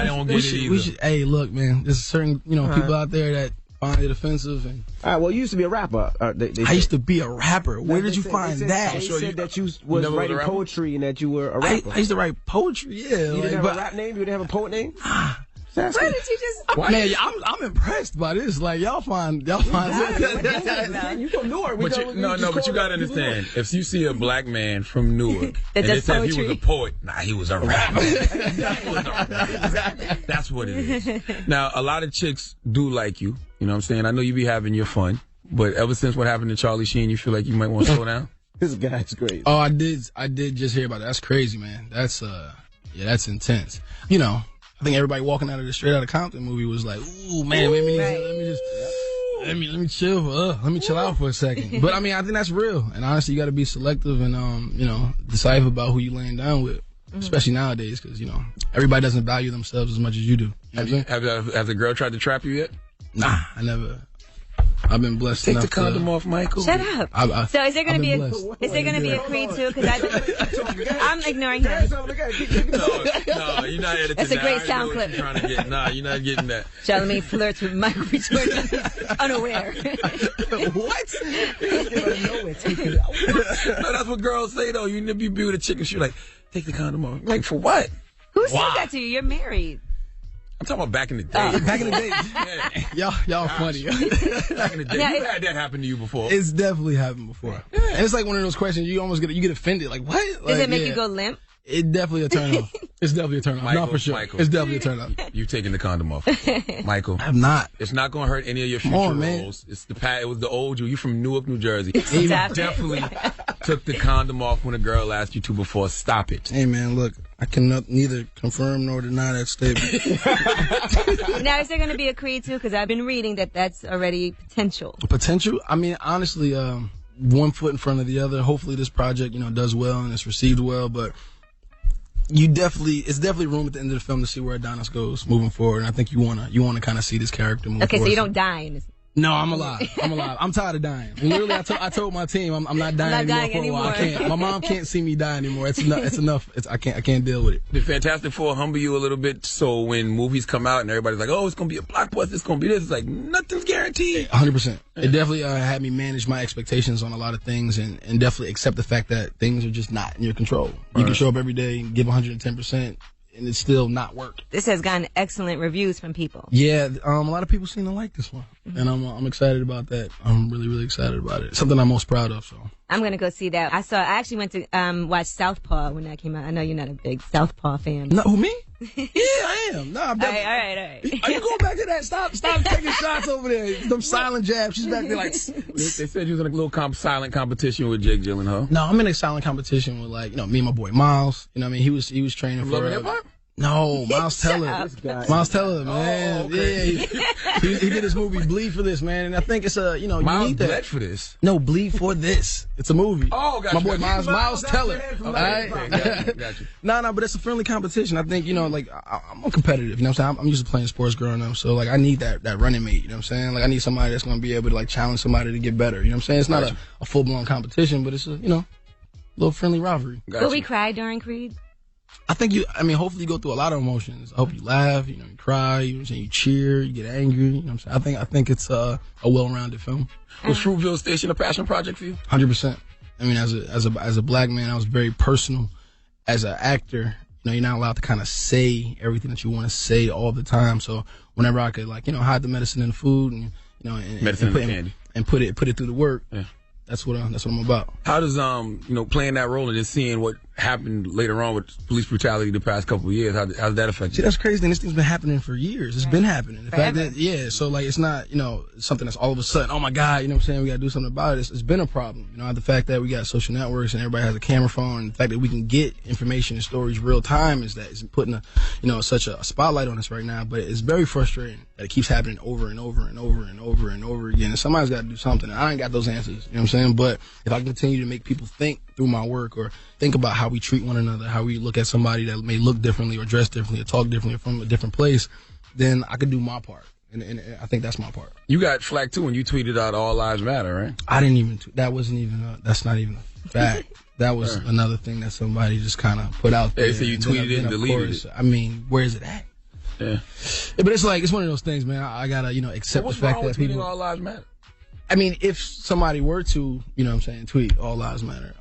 don't get it either. Hey, look, man. There's certain people out there that find it offensive. And all right, well, you used to be a rapper. I used to be a rapper. Where did you find that? They said that you was writing poetry and that you were a rapper. I used to write poetry. Yeah. You didn't have a rap name. You didn't have a poet name. Why did you just? Man, I'm impressed by this. Like y'all find. You from Newark? But you gotta understand. If you see a black man from Newark and they said he was a poet, he was a rapper. That's what it is. Now, a lot of chicks do like you. You know what I'm saying? I know you be having your fun, but ever since what happened to Charlie Sheen, you feel like you might want to slow down. This guy's great. Oh, I did just hear about that. That's crazy, man. That's that's intense. You know. I think everybody walking out of the Straight Outta Compton movie was like, "Ooh, man, let me chill. Let me chill out for a second." But I mean, I think that's real. And honestly, you got to be selective and decisive about who you laying down with, especially nowadays, because everybody doesn't value themselves as much as you do. Have a girl tried to trap you yet? Nah, I never. I've been blessed. Take the condom off, Michael. Shut up. So is there going to be a Creed too? Because I'm ignoring him. No, you're not editing. That's a great sound clip. You're not getting that. Charlamagne flirts with Michael B. Jordan, unaware. What? No, that's what girls say though. You be with a chick and she's like, take the condom off. Like for what? Who said that to you? You're married. I'm talking about back in the day. Back in the day. Y'all funny. Back in the day. You've had that happen to you before. It's definitely happened before. Yeah. And it's like one of those questions you almost get offended. Like, what? Like, does it make you go limp? It's definitely a turn off. It's definitely a turn off. Not for sure. Michael, it's definitely a turn off. You taking the condom off, Michael? I'm not. It's not going to hurt any of your future roles. It's it was the old you. You from Newark, New Jersey. You definitely took the condom off when a girl asked you to before. Stop it. Hey man, look, I cannot neither confirm nor deny that statement. Now, is there going to be a Creed too? Because I've been reading that that's already potential. Potential? I mean, honestly, one foot in front of the other. Hopefully, this project does well and it's received well, but. It's definitely room at the end of the film to see where Adonis goes moving forward, and I think you wanna kind of see this character move forward. Okay, so you don't die in this. No, I'm alive. I'm tired of dying. And literally, I told my team I'm not dying anymore. For a while. I can't. My mom can't see me die anymore. It's enough. I can't deal with it. Did Fantastic Four humble you a little bit? So when movies come out and everybody's like, "Oh, it's gonna be a blockbuster. It's gonna be this," it's like nothing's guaranteed. 100%. It definitely had me manage my expectations on a lot of things, and definitely accept the fact that things are just not in your control. You can show up every day and give 110%. And it's still not work. This has gotten excellent reviews from people. Yeah, a lot of people seem to like this one, and I'm excited about that. I'm really, really excited about it. Something I'm most proud of. So I'm gonna go see that. I actually went to watch Southpaw when that came out. I know you're not a big Southpaw fan. No, who me? Yeah, I am. No, I'm definitely. All right. Are you going back to that? Stop taking shots over there. Them silent jabs. She's back there like. They said you was in a little silent competition with Jake Gyllenhaal. No, I'm in a silent competition with me and my boy Miles. You know what I mean? He was training for. Hip Hop? No, Miles Teller. Miles Teller, man. Oh, okay. Yeah, he did his movie Bleed for this, man, and I think it's you Miles need that. Bled for this. No, Bleed for this. It's a movie. Oh, gotcha. My boy Miles Teller. All right. Gotcha. No, but it's a friendly competition. I think I'm competitive. You know what I'm saying? I'm used to playing sports growing up, so I need that running mate. You know what I'm saying? I need somebody that's gonna be able to challenge somebody to get better. You know what I'm saying? It's not a full blown competition, but it's a little friendly rivalry. Will we cry during Creed? I think hopefully you go through a lot of emotions. I hope you laugh, you cry, you cheer, you get angry, you know what I'm saying? I think it's a well-rounded film. Was Fruitville Station a passion project for you? 100%. I mean, as a black man, I was very personal. As an actor, you're not allowed to kind of say everything that you want to say all the time. So whenever I could hide the medicine in the food and medicine in the candy and put it through the work. Yeah. That's what I'm about. How does playing that role and just seeing what happened later on with police brutality the past couple of years. How's that affect you? See, that's crazy. This thing's been happening for years. It's been happening. The fact that, so like it's not, something that's all of a sudden, oh my God, you know what I'm saying, we got to do something about it. It's been a problem. The fact that we got social networks and everybody has a camera phone, and the fact that we can get information and stories real time is putting such a spotlight on us right now. But it's very frustrating that it keeps happening over and over and over and over and over again. And somebody's got to do something. I ain't got those answers. You know what I'm saying? But if I continue to make people think through my work or think about how we treat one another, how we look at somebody that may look differently or dress differently or talk differently or from a different place, then I could do my part. And I think that's my part. You got flack too when you tweeted out All Lives Matter, right? I didn't even, that's not even a fact. That was another thing that somebody just kind of put out there. Yeah, so you tweeted it and deleted it. I mean, where is it at? Yeah. But it's one of those things, man. I gotta, accept the fact that people. All Lives Matter? I mean, if somebody were to, tweet All Lives Matter,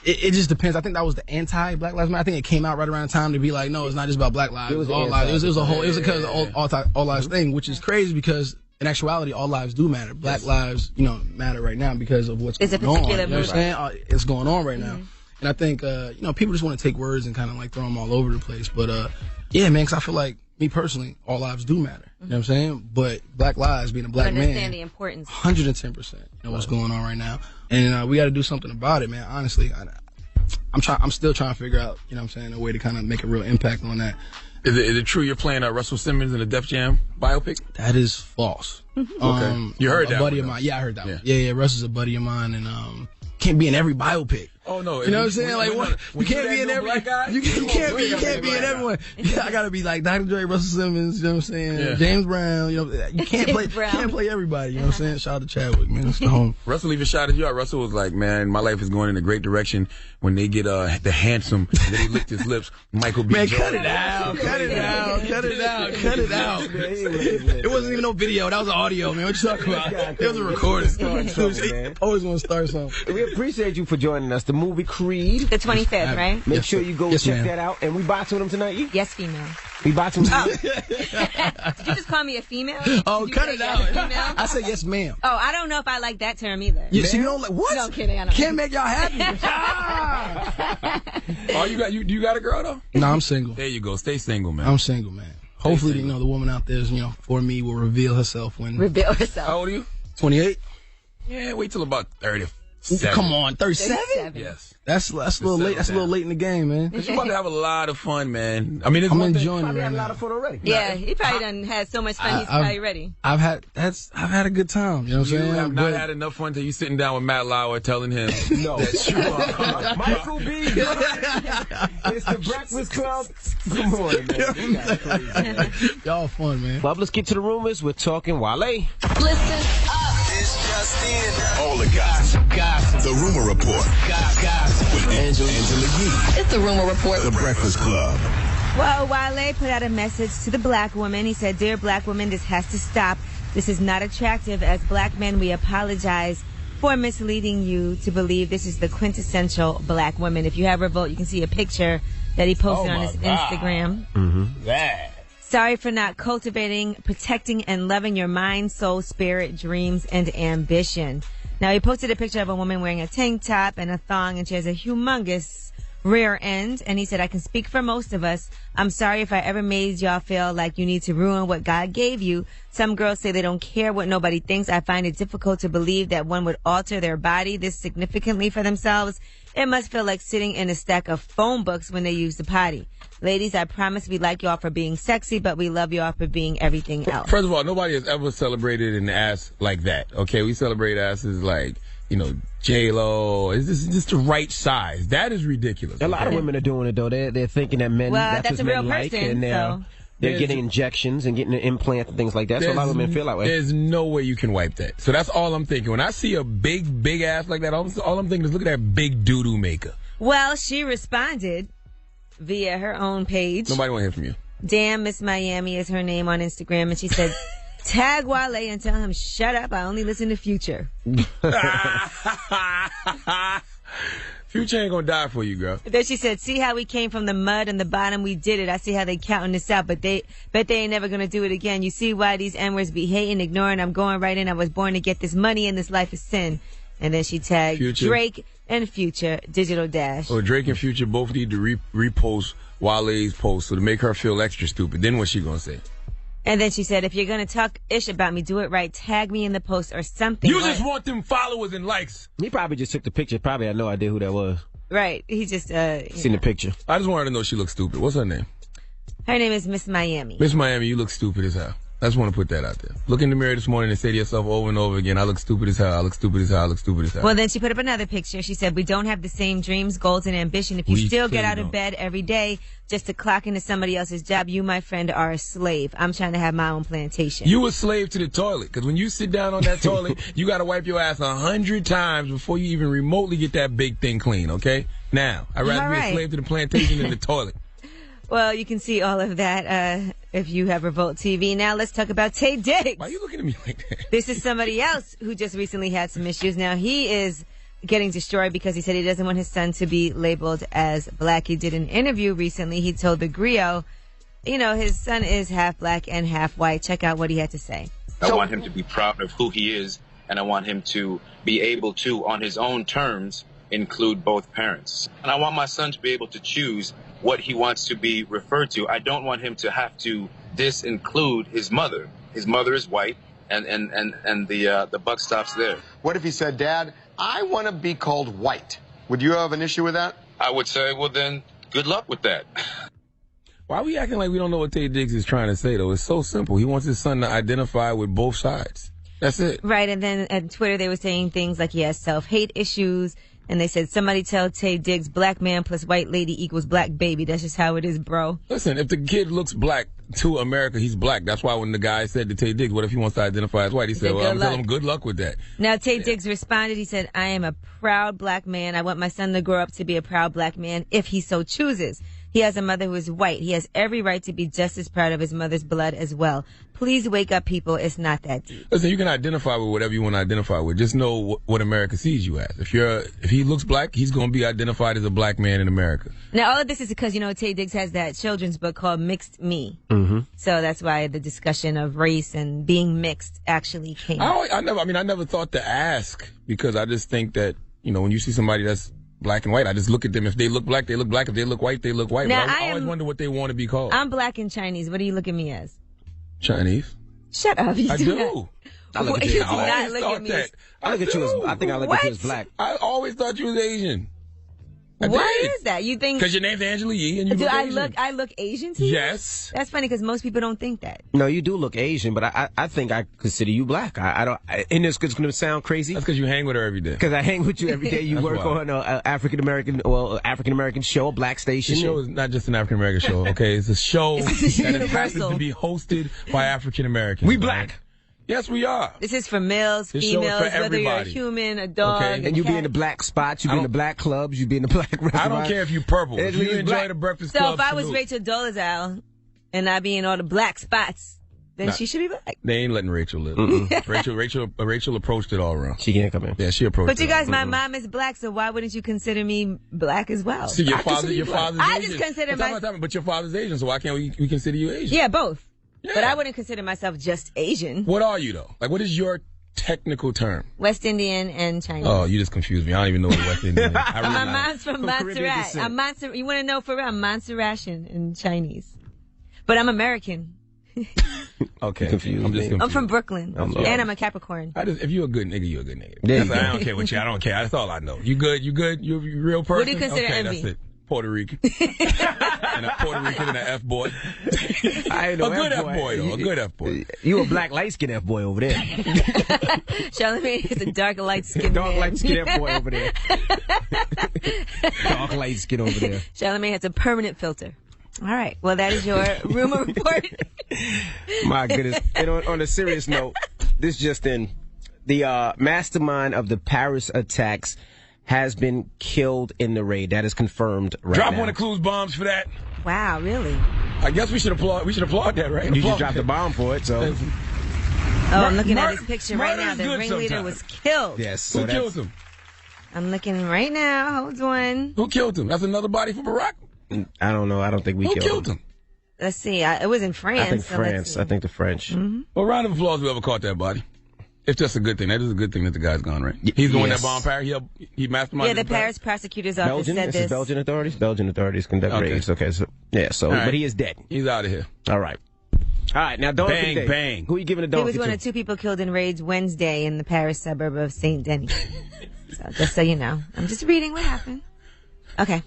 it just depends. I think that was the anti-Black Lives Matter. I think it came out right around time to be like, no, it's not just about Black lives. It was all lives. It was because of the all lives thing, which is crazy because in actuality, all lives do matter. Black lives, matter right now because of what's going on. You know what I'm saying? It's going on right now. And I think, people just want to take words and kind of like throw them all over the place. But, yeah, man, because I feel like, me personally, all lives do matter. You know what I'm saying? But Black lives, being a Black man, understand the importance. 110%. What's going on right now, and we got to do something about it, man. Honestly, I'm still trying to figure out, a way to kind of make a real impact on that. Is it true you're playing Russell Simmons in a Def Jam biopic? That is false. Okay, you heard that? A buddy of mine. Yeah, I heard that one. Yeah. Russell's a buddy of mine, and can't be in every biopic. Oh no! You know what I'm saying? Like, what? You can't be in every. You can't be in everyone. I gotta be like Dr. Dre, Russell Simmons. You know what I'm saying? Yeah. James Brown. You can't play everybody. You know what I'm saying? Shout out to Chadwick, man. That's the home. Russell even shouted you out. Russell was like, "Man, my life is going in a great direction." When they get the handsome, and then he licked his lips. Michael B. Man, Jordan. cut it out. It wasn't even no video. That was audio, man. What you talking about? It was a recording. Always want to start something. We appreciate you for joining us. The movie Creed. The 25th, right? Make sure you go check that out. And we boxing them tonight, you? Yes, female. We boxing them tonight? Did you just call me a female? Oh, cut it out. I said yes, ma'am. Oh, I don't know if I like that term either. Yeah, so you don't like, what? No, I'm kidding. I don't Can't make y'all happy. Oh, you got a girl though? No, I'm single. There you go. Stay single, man. I'm single, man. Hopefully, the woman out there is, for me will reveal herself when. Reveal herself. How old are you? 28. Yeah, wait till about 30. Come on, 37? Yes. That's a little late. That's a little late in the game, man. You're about to have a lot of fun, man. I mean, I'm enjoying it right had a now. lot of fun already. Yeah, he probably done had so much fun. He's probably ready. I've had a good time. You know what I'm saying? You have not had enough fun till you sitting down with Matt Lauer telling him that you are Michael B. It's the Breakfast Club. Good morning, man. Y'all fun, man. Bob, let's get to the rumors. We're talking Wale. Listen up. It's just in. All the gossip. The Rumor Report. Gossip. With Angela Yee. It's the Rumor Report. The Breakfast Club. Well, Wale put out a message to the black woman. He said, "Dear black woman, this has to stop. This is not attractive. As black men, we apologize for misleading you to believe this is the quintessential black woman." If you have Revolt, you can see a picture that he posted on his Instagram. Sorry for not cultivating, protecting, and loving your mind, soul, spirit, dreams, and ambition. Now, he posted a picture of a woman wearing a tank top and a thong, and she has a humongous rear end. And he said, "I can speak for most of us. I'm sorry if I ever made y'all feel like you need to ruin what God gave you. Some girls say they don't care what nobody thinks. I find it difficult to believe that one would alter their body this significantly for themselves. It must feel like sitting in a stack of phone books when they use the potty. Ladies, I promise we like y'all for being sexy, but we love y'all for being everything else." First of all, nobody has ever celebrated an ass like that. Okay, we celebrate asses like, J-Lo. Is this just the right size? That is ridiculous. A lot of women are doing it, though. They're thinking that men, Well, that's what a men real like. person, And they're getting injections and getting an implant and things like that. So a lot of women feel that way. There's no way you can wipe that. So that's all I'm thinking. When I see a big ass like that, all I'm thinking is, look at that big doo-doo maker. Well, she responded via her own page. Nobody want to hear from you. Damn Miss Miami is her name on Instagram, and she said, "Tag Wale and tell him, shut up, I only listen to Future." Future ain't gonna die for you, girl. Then she said, "See how we came from the mud and the bottom, we did it. I see how they counting this out, but they ain't never gonna do it again. You see why these N-words be hating, ignoring. I'm going right in. I was born to get this money and this life is sin. And then she tagged Future. Drake and Future, Digital Dash. Or Drake and Future both need to repost Wale's post so to make her feel extra stupid. Then what's she gonna say? And then she said, if you're going to talk ish about me, do it right. Tag me in the post or something. You just want them followers and likes. He probably just took the picture. Probably had no idea who that was. Right. He just, Seen the picture. I just wanted to know she looks stupid. What's her name? Her name is Miss Miami. Miss Miami, you look stupid as hell. I just want to put that out there. Look in the mirror this morning and say to yourself over and over again, I look stupid as hell, I look stupid as hell, I look stupid as hell. Well, then she put up another picture. She said, we don't have the same dreams, goals, and ambition. If you still get out of bed every day just to clock into somebody else's job, you, my friend, are a slave. I'm trying to have my own plantation. You a slave to the toilet, because when you sit down on that toilet, you got to wipe your ass 100 times before you even remotely get that big thing clean, okay? Now, I'd rather be a slave to the plantation than the toilet. Well, you can see all of that if you have Revolt TV. Now let's talk about Tay Diggs. Why are you looking at me like that? This is somebody else who just recently had some issues. Now he is getting destroyed because he said he doesn't want his son to be labeled as black. He did an interview recently. He told the Griot, you know, his son is half black and half white. Check out what he had to say. I want him to be proud of who he is, and I want him to be able to, on his own terms, include both parents. And I want my son to be able to choose what he wants to be referred to. I don't want him to have to disinclude his mother. His mother is white, and the buck stops there. What if he said, Dad, I want to be called white? Would you have an issue with that? I would say, well, then, good luck with that. Why are we acting like we don't know what Tay Diggs is trying to say, though? It's so simple. He wants his son to identify with both sides. That's it. Right, and then at Twitter they were saying things like he has self-hate issues, and they said, somebody tell Tay Diggs, black man plus white lady equals black baby. That's just how it is, bro. Listen, if the kid looks black to America, he's black. That's why when the guy said to Tay Diggs, what if he wants to identify as white? He said, well, I'm telling him good luck with that. Now, Tay Diggs responded. He said, I am a proud black man. I want my son to grow up to be a proud black man if he so chooses. He has a mother who is white. He has every right to be just as proud of his mother's blood as well. Please wake up, people. It's not that deep. Listen, you can identify with whatever you want to identify with. Just know what America sees you as. If he looks black, he's going to be identified as a black man in America. Now, all of this is because, you know, Tay Diggs has that children's book called Mixed Me. Mm-hmm. So that's why the discussion of race and being mixed actually came. I never thought to ask, because I just think that, you know, when you see somebody that's black and white, I just look at them. If they look black, they look black. If they look white, they look white. Now, but I always wonder what they want to be called. I'm black and Chinese. What do you look at me as? Chinese. Shut up. I do. I look at you. I look at me. I look at you as, I think I look at you as black. I always thought you was Asian. Why is that? You think? Because your name's Angela Yee, and you look Asian. I look Asian to you? Yes. That's funny because most people don't think that. No, you do look Asian, but I think I consider you black. And it's going to sound crazy. That's because you hang with her every day. Because I hang with you every day. You work on an African American show, a black station. The show is not just an African American show. Okay, it's a show that happens to be hosted by African Americans. We black. Yes, we are. This is for males, females, whether you're a human, a dog. Okay. And you be in the black spots, you be in the black clubs, you be in the black restaurants. I don't care if you purple. If you enjoy the Breakfast Club. So if I was Rachel Dolezal and I be in all the black spots, then she should be black. They ain't letting Rachel live. Rachel approached it all wrong. She can't come in. Yeah, she approached it. But you guys, my mom is black, so why wouldn't you consider me black as well? See, your father's Asian. I just consider But your father's Asian, so why can't we consider you Asian? Yeah, both. Yeah. But I wouldn't consider myself just Asian. What are you, though? Like, what is your technical term? West Indian and Chinese. Oh, you just confused me. I don't even know what West Indian is. My mom's from Montserrat. You want to know for real? I'm Montserratian in Chinese. But I'm American. Okay. Confused. I'm just confused. I'm from Brooklyn. And I'm a Capricorn. If you're a good nigga, you're a good nigga. I don't care what you. I don't care. That's all I know. You good? You good? You're a real person? What do you consider envy? That's it. Puerto Rican. And a Puerto Rican and an F-boy. I ain't no a good F-boy, though. A good F-boy. You a black light-skinned F-boy over there. Charlamagne is a dark light-skinned man. Dark light-skinned F-boy over there. Dark light-skinned over there. Charlamagne has a permanent filter. All right. Well, that is your rumor report. My goodness. And on a serious note, this just in. The mastermind of the Paris attacks has been killed in the raid. That is confirmed right now. Drop one of Clues bombs for that. Wow, really? I guess we should applaud that, right? You just dropped the bomb for it, so. I'm looking at his picture right now. The ringleader was killed. Yes. So who killed him? I'm looking right now. Hold on. Who killed him? That's another body for Barack? I don't know. I don't think we killed him. Let's see. It was in France. I think France. I think the French. Mm-hmm. Well, round of applause whoever caught that body. It's just a good thing. That is a good thing that the guy's gone, right? He's the one that bombed Paris. He masterminded. Yeah, the Paris prosecutor's office said this. Is Belgian authorities? Belgian authorities conduct raids. Okay, so right. But he is dead. He's out of here. All right. All right, now donkey bang, day. Bang. Who are you giving a donkey to? He was one of 2 people killed in raids Wednesday in the Paris suburb of Saint Denis. So just so you know, I'm just reading what happened. Okay.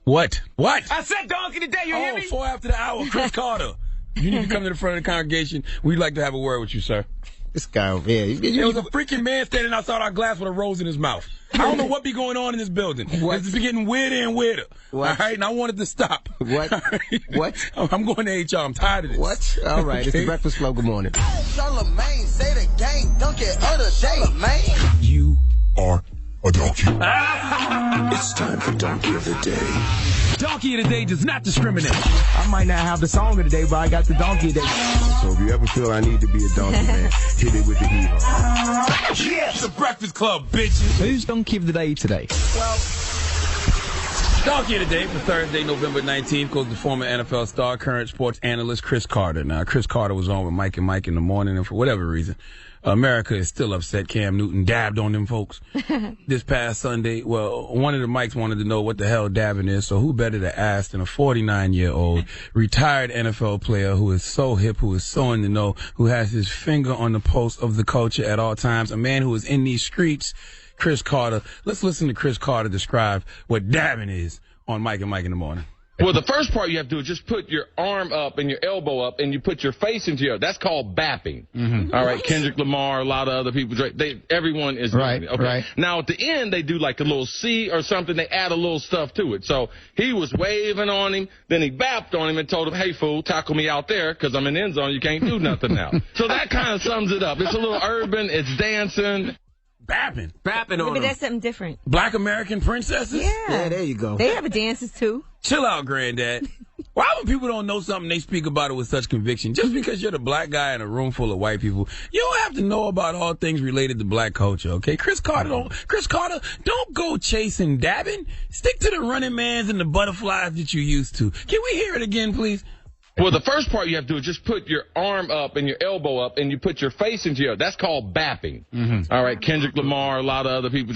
What? I said donkey today. You hear me? 4 after the hour. Chris Carter. You need to come to the front of the congregation. We'd like to have a word with you, sir. This guy over here. There was a freaking man standing outside our glass with a rose in his mouth. I don't know what be going on in this building. It's getting weirder and weirder. What? All right, and I wanted to stop. What? What? I'm going to HR. I'm tired of this. What? All right, It's the Breakfast Club. Good morning. Charlamagne, say the game, donkey of the day. You are a donkey. It's time for Donkey of the Day. Donkey of the Day does not discriminate. I might not have the song of the day, but I got the donkey of the day. So if you ever feel I need to be a donkey, man, hit it with the hero. Yes, the Breakfast Club, bitches. Who's donkey of the day today? Well, donkey of the day for Thursday, November 19th goes to former NFL star, current sports analyst Cris Carter. Now, Cris Carter was on with Mike and Mike in the morning, and for whatever reason, America is still upset Cam Newton dabbed on them folks this past Sunday. Well, one of the mics wanted to know what the hell dabbing is, so who better to ask than a 49-year-old retired NFL player who is so hip, who is so in the know, who has his finger on the pulse of the culture at all times, a man who is in these streets, Cris Carter. Let's listen to Cris Carter describe what dabbing is on Mike and Mike in the morning. Well, the first part you have to do is just put your arm up and your elbow up, and you put your face into your. That's called bapping. Mm-hmm. All right, Kendrick Lamar, a lot of other people. Everyone is doing it. Okay. Right. Now at the end they do like a little C or something. They add a little stuff to it. So he was waving on him, then he bapped on him and told him, "Hey fool, tackle me out there because I'm in the end zone. You can't do nothing now." So that kind of sums it up. It's a little urban. It's dancing. Bapping on Maybe them. that's something different. Black American princesses? Yeah, there you go. They have dances too. Chill out, granddad. Why when people don't know something, they speak about it with such conviction? Just because you're the black guy in a room full of white people, you don't have to know about all things related to black culture, okay? Cris Carter, don't go chasing dabbing. Stick to the running mans and the butterflies that you used to. Can we hear it again, please? Well, the first part you have to do is just put your arm up and your elbow up, and you put your face into your. That's called bapping. Mm-hmm. All right, Kendrick Lamar, a lot of other people.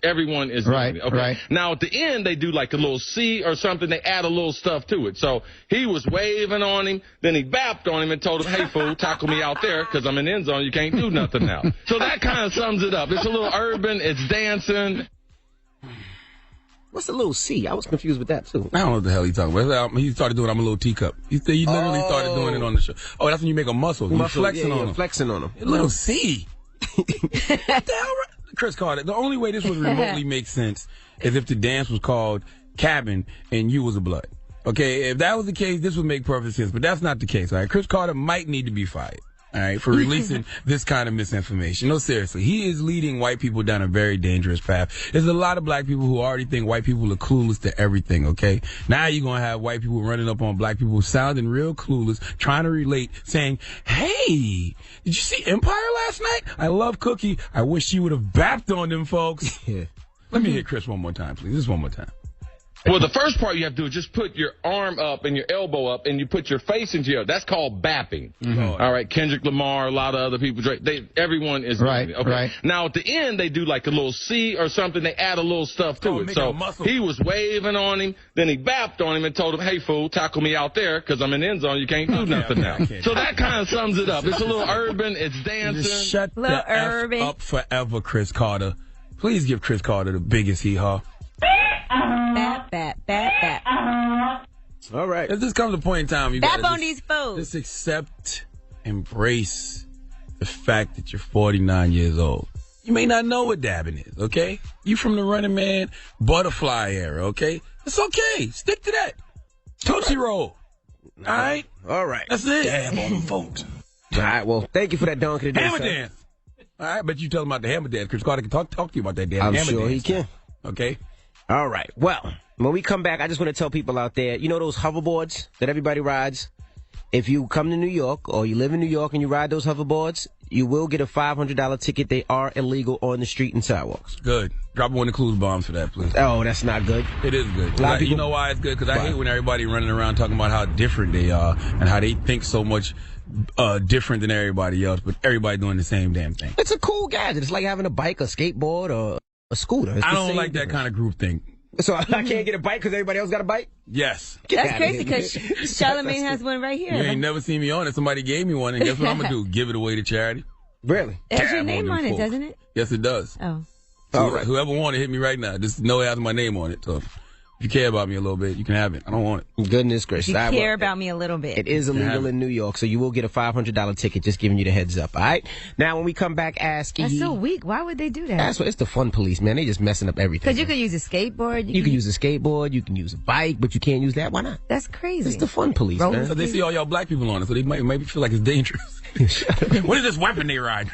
Everyone is doing it. Okay. Right. Now at the end they do like a little C or something. They add a little stuff to it. So he was waving on him, then he bapped on him and told him, "Hey fool, tackle me out there because I'm in the end zone. You can't do nothing now." So that kind of sums it up. It's a little urban. It's dancing. What's a little C? I was confused with that, too. I don't know what the hell he's talking about. He started doing I'm a little teacup. He literally started doing it on the show. Oh, that's when you make a muscle. You're flexing on him. Flexing on him. A little C. What the hell? Cris Carter, the only way this would remotely make sense is if the dance was called Cabin and you was a blood. Okay, if that was the case, this would make perfect sense. But that's not the case, all right? Cris Carter might need to be fired. All right, for releasing this kind of misinformation. No, seriously, he is leading white people down a very dangerous path. There's a lot of black people who already think white people are clueless to everything, okay? Now you're going to have white people running up on black people sounding real clueless, trying to relate, saying, "Hey, did you see Empire last night? I love Cookie. I wish she would have bapped on them folks." Yeah. Let me hear Chris one more time, please. Just one more time. Well, the first part you have to do is just put your arm up and your elbow up, and you put your face into your. That's called bapping. Mm-hmm. All right, Kendrick Lamar, a lot of other people. Everyone is doing it. Okay. Right. Now at the end they do like a little C or something. They add a little stuff to it. So he was waving on him, then he bapped on him and told him, "Hey fool, tackle me out there because I'm in the end zone. You can't do nothing now." So that kind of sums it up. It's a little urban. It's dancing. Just shut the F up forever, Cris Carter. Please give Cris Carter the biggest hee-haw. Bat. All right. If this comes a point in time, you Bap on these foes. Just accept, embrace the fact that you're 49 years old. You may not know what dabbing is, okay? You from the Running Man butterfly era, okay? It's okay. Stick to that. Tootsie Roll. All right? All right. That's it. Dab on them folks. All right, well, thank you for that donkey today. Hammer dance. All right, but you tell him about the hammer dance. Cris Carter can talk to you about that damn hammer dance. I'm sure he can. Okay? All right. Well, when we come back, I just want to tell people out there, you know those hoverboards that everybody rides? If you come to New York or you live in New York and you ride those hoverboards, You will get a $500 ticket. They are illegal on the street and sidewalks. Good. Drop one of the clues bombs for that, please. Oh, that's not good. It is good. You know why it's good? Because I hate when everybody running around talking about how different they are and how they think so much different than everybody else, but everybody doing the same damn thing. It's a cool gadget. It's like having a bike, a skateboard, or a scooter. I don't like that kind of group thing. So I can't get a bike because everybody else got a bike? Yes. That's crazy because Charlamagne has one right here. You ain't never seen me on it. Somebody gave me one, and guess what I'm going to do? Give it away to charity. Really? It has your name on it, doesn't it? Yes, it does. Oh. All right. Whoever want it, hit me right now. Just know it has my name on it. So if you care about me a little bit, you can have it. I don't want it. Goodness gracious. You care about me a little bit. It is illegal in New York, so you will get a $500 ticket. Just giving you the heads up, all right? Now, when we come back, ask That's so weak. Why would they do that? That's what it's the fun police, man. They just messing up everything. Because you could use a skateboard. You can use a skateboard. You can use a bike, but you can't use that. Why not? That's crazy. It's the fun police, man. So they see all y'all black people on it, so they might feel like it's dangerous. What is this weapon they ride?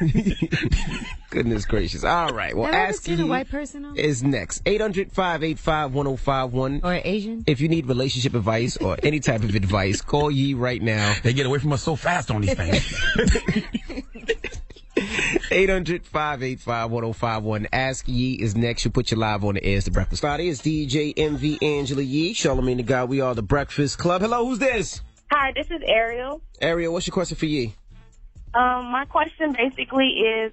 Goodness gracious. All right. Well, Ask You a white person on is next. 800-585-1051. Or Asian. If you need relationship advice or any type of advice, call Yee right now. They get away from us so fast on these things. 800-585-1051. Ask Yee is next. You put you live on the air. It's The Breakfast Club. It's DJ MV Angela Yee. Charlamagne the Guy. We are The Breakfast Club. Hello, who's this? Hi, this is Ariel. Ariel, what's your question for Yee? My question basically is,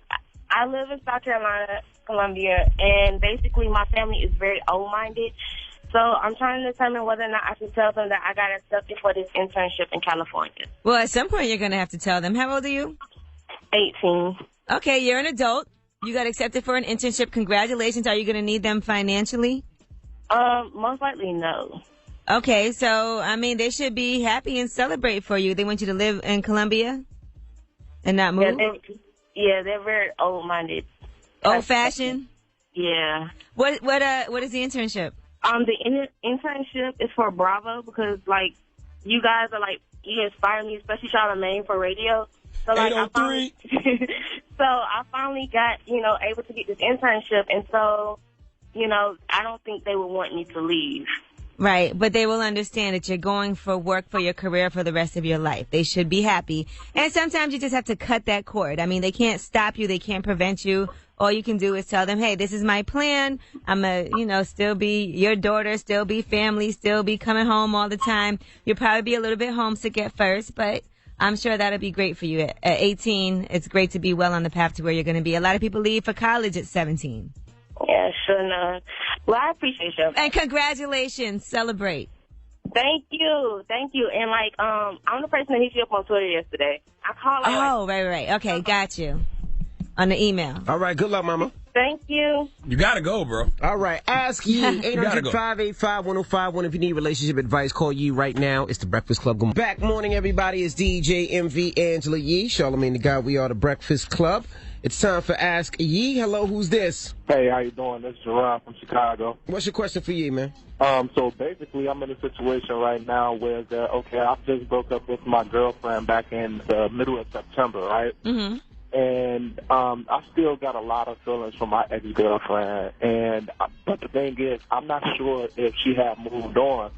I live in South Carolina, Columbia, and basically my family is very old-minded. So I'm trying to determine whether or not I should tell them that I got accepted for this internship in California. Well, at some point you're going to have to tell them. How old are you? 18. Okay, you're an adult. You got accepted for an internship. Congratulations. Are you going to need them financially? Most likely no. Okay, so, I mean, they should be happy and celebrate for you. They want you to live in Columbia and not move? Yeah, they're very old-minded. Old-fashioned? Yeah. What is the internship? The internship is for Bravo because, like, you guys are, like, you inspire me, especially Charlamagne for radio. So, like, I finally got, able to get this internship. And so, I don't think they would want me to leave. Right, but they will understand that you're going for work for your career for the rest of your life. They should be happy. And sometimes you just have to cut that cord. I mean, they can't stop you. They can't prevent you. All you can do is tell them, hey, this is my plan. I'm still be your daughter, still be family, still be coming home all the time. You'll probably be a little bit homesick at first, but I'm sure that'll be great for you. At 18, it's great to be well on the path to where you're going to be. A lot of people leave for college at 17. Yeah, sure enough. Well, I appreciate you. And congratulations. Celebrate. Thank you. And, I'm the person that hit you up on Twitter yesterday. I called. Right. Okay, got you. On the email. All right, good luck, mama. Thank you. You gotta go, bro. All right, ask Yee. 800-585-1051. If you need relationship advice, call Yee right now. It's The Breakfast Club. Back morning, everybody. It's DJ MV Angela Yee. Charlamagne the Guy. We are The Breakfast Club. It's time for Ask Yee. Hello, who's this? Hey, how you doing? This is Jerron from Chicago. What's your question for Yee, man? So basically, I'm in a situation right now where, I just broke up with my girlfriend back in the middle of September, right? Mm-hmm. And I still got a lot of feelings for my ex-girlfriend. But the thing is, I'm not sure if she had moved on.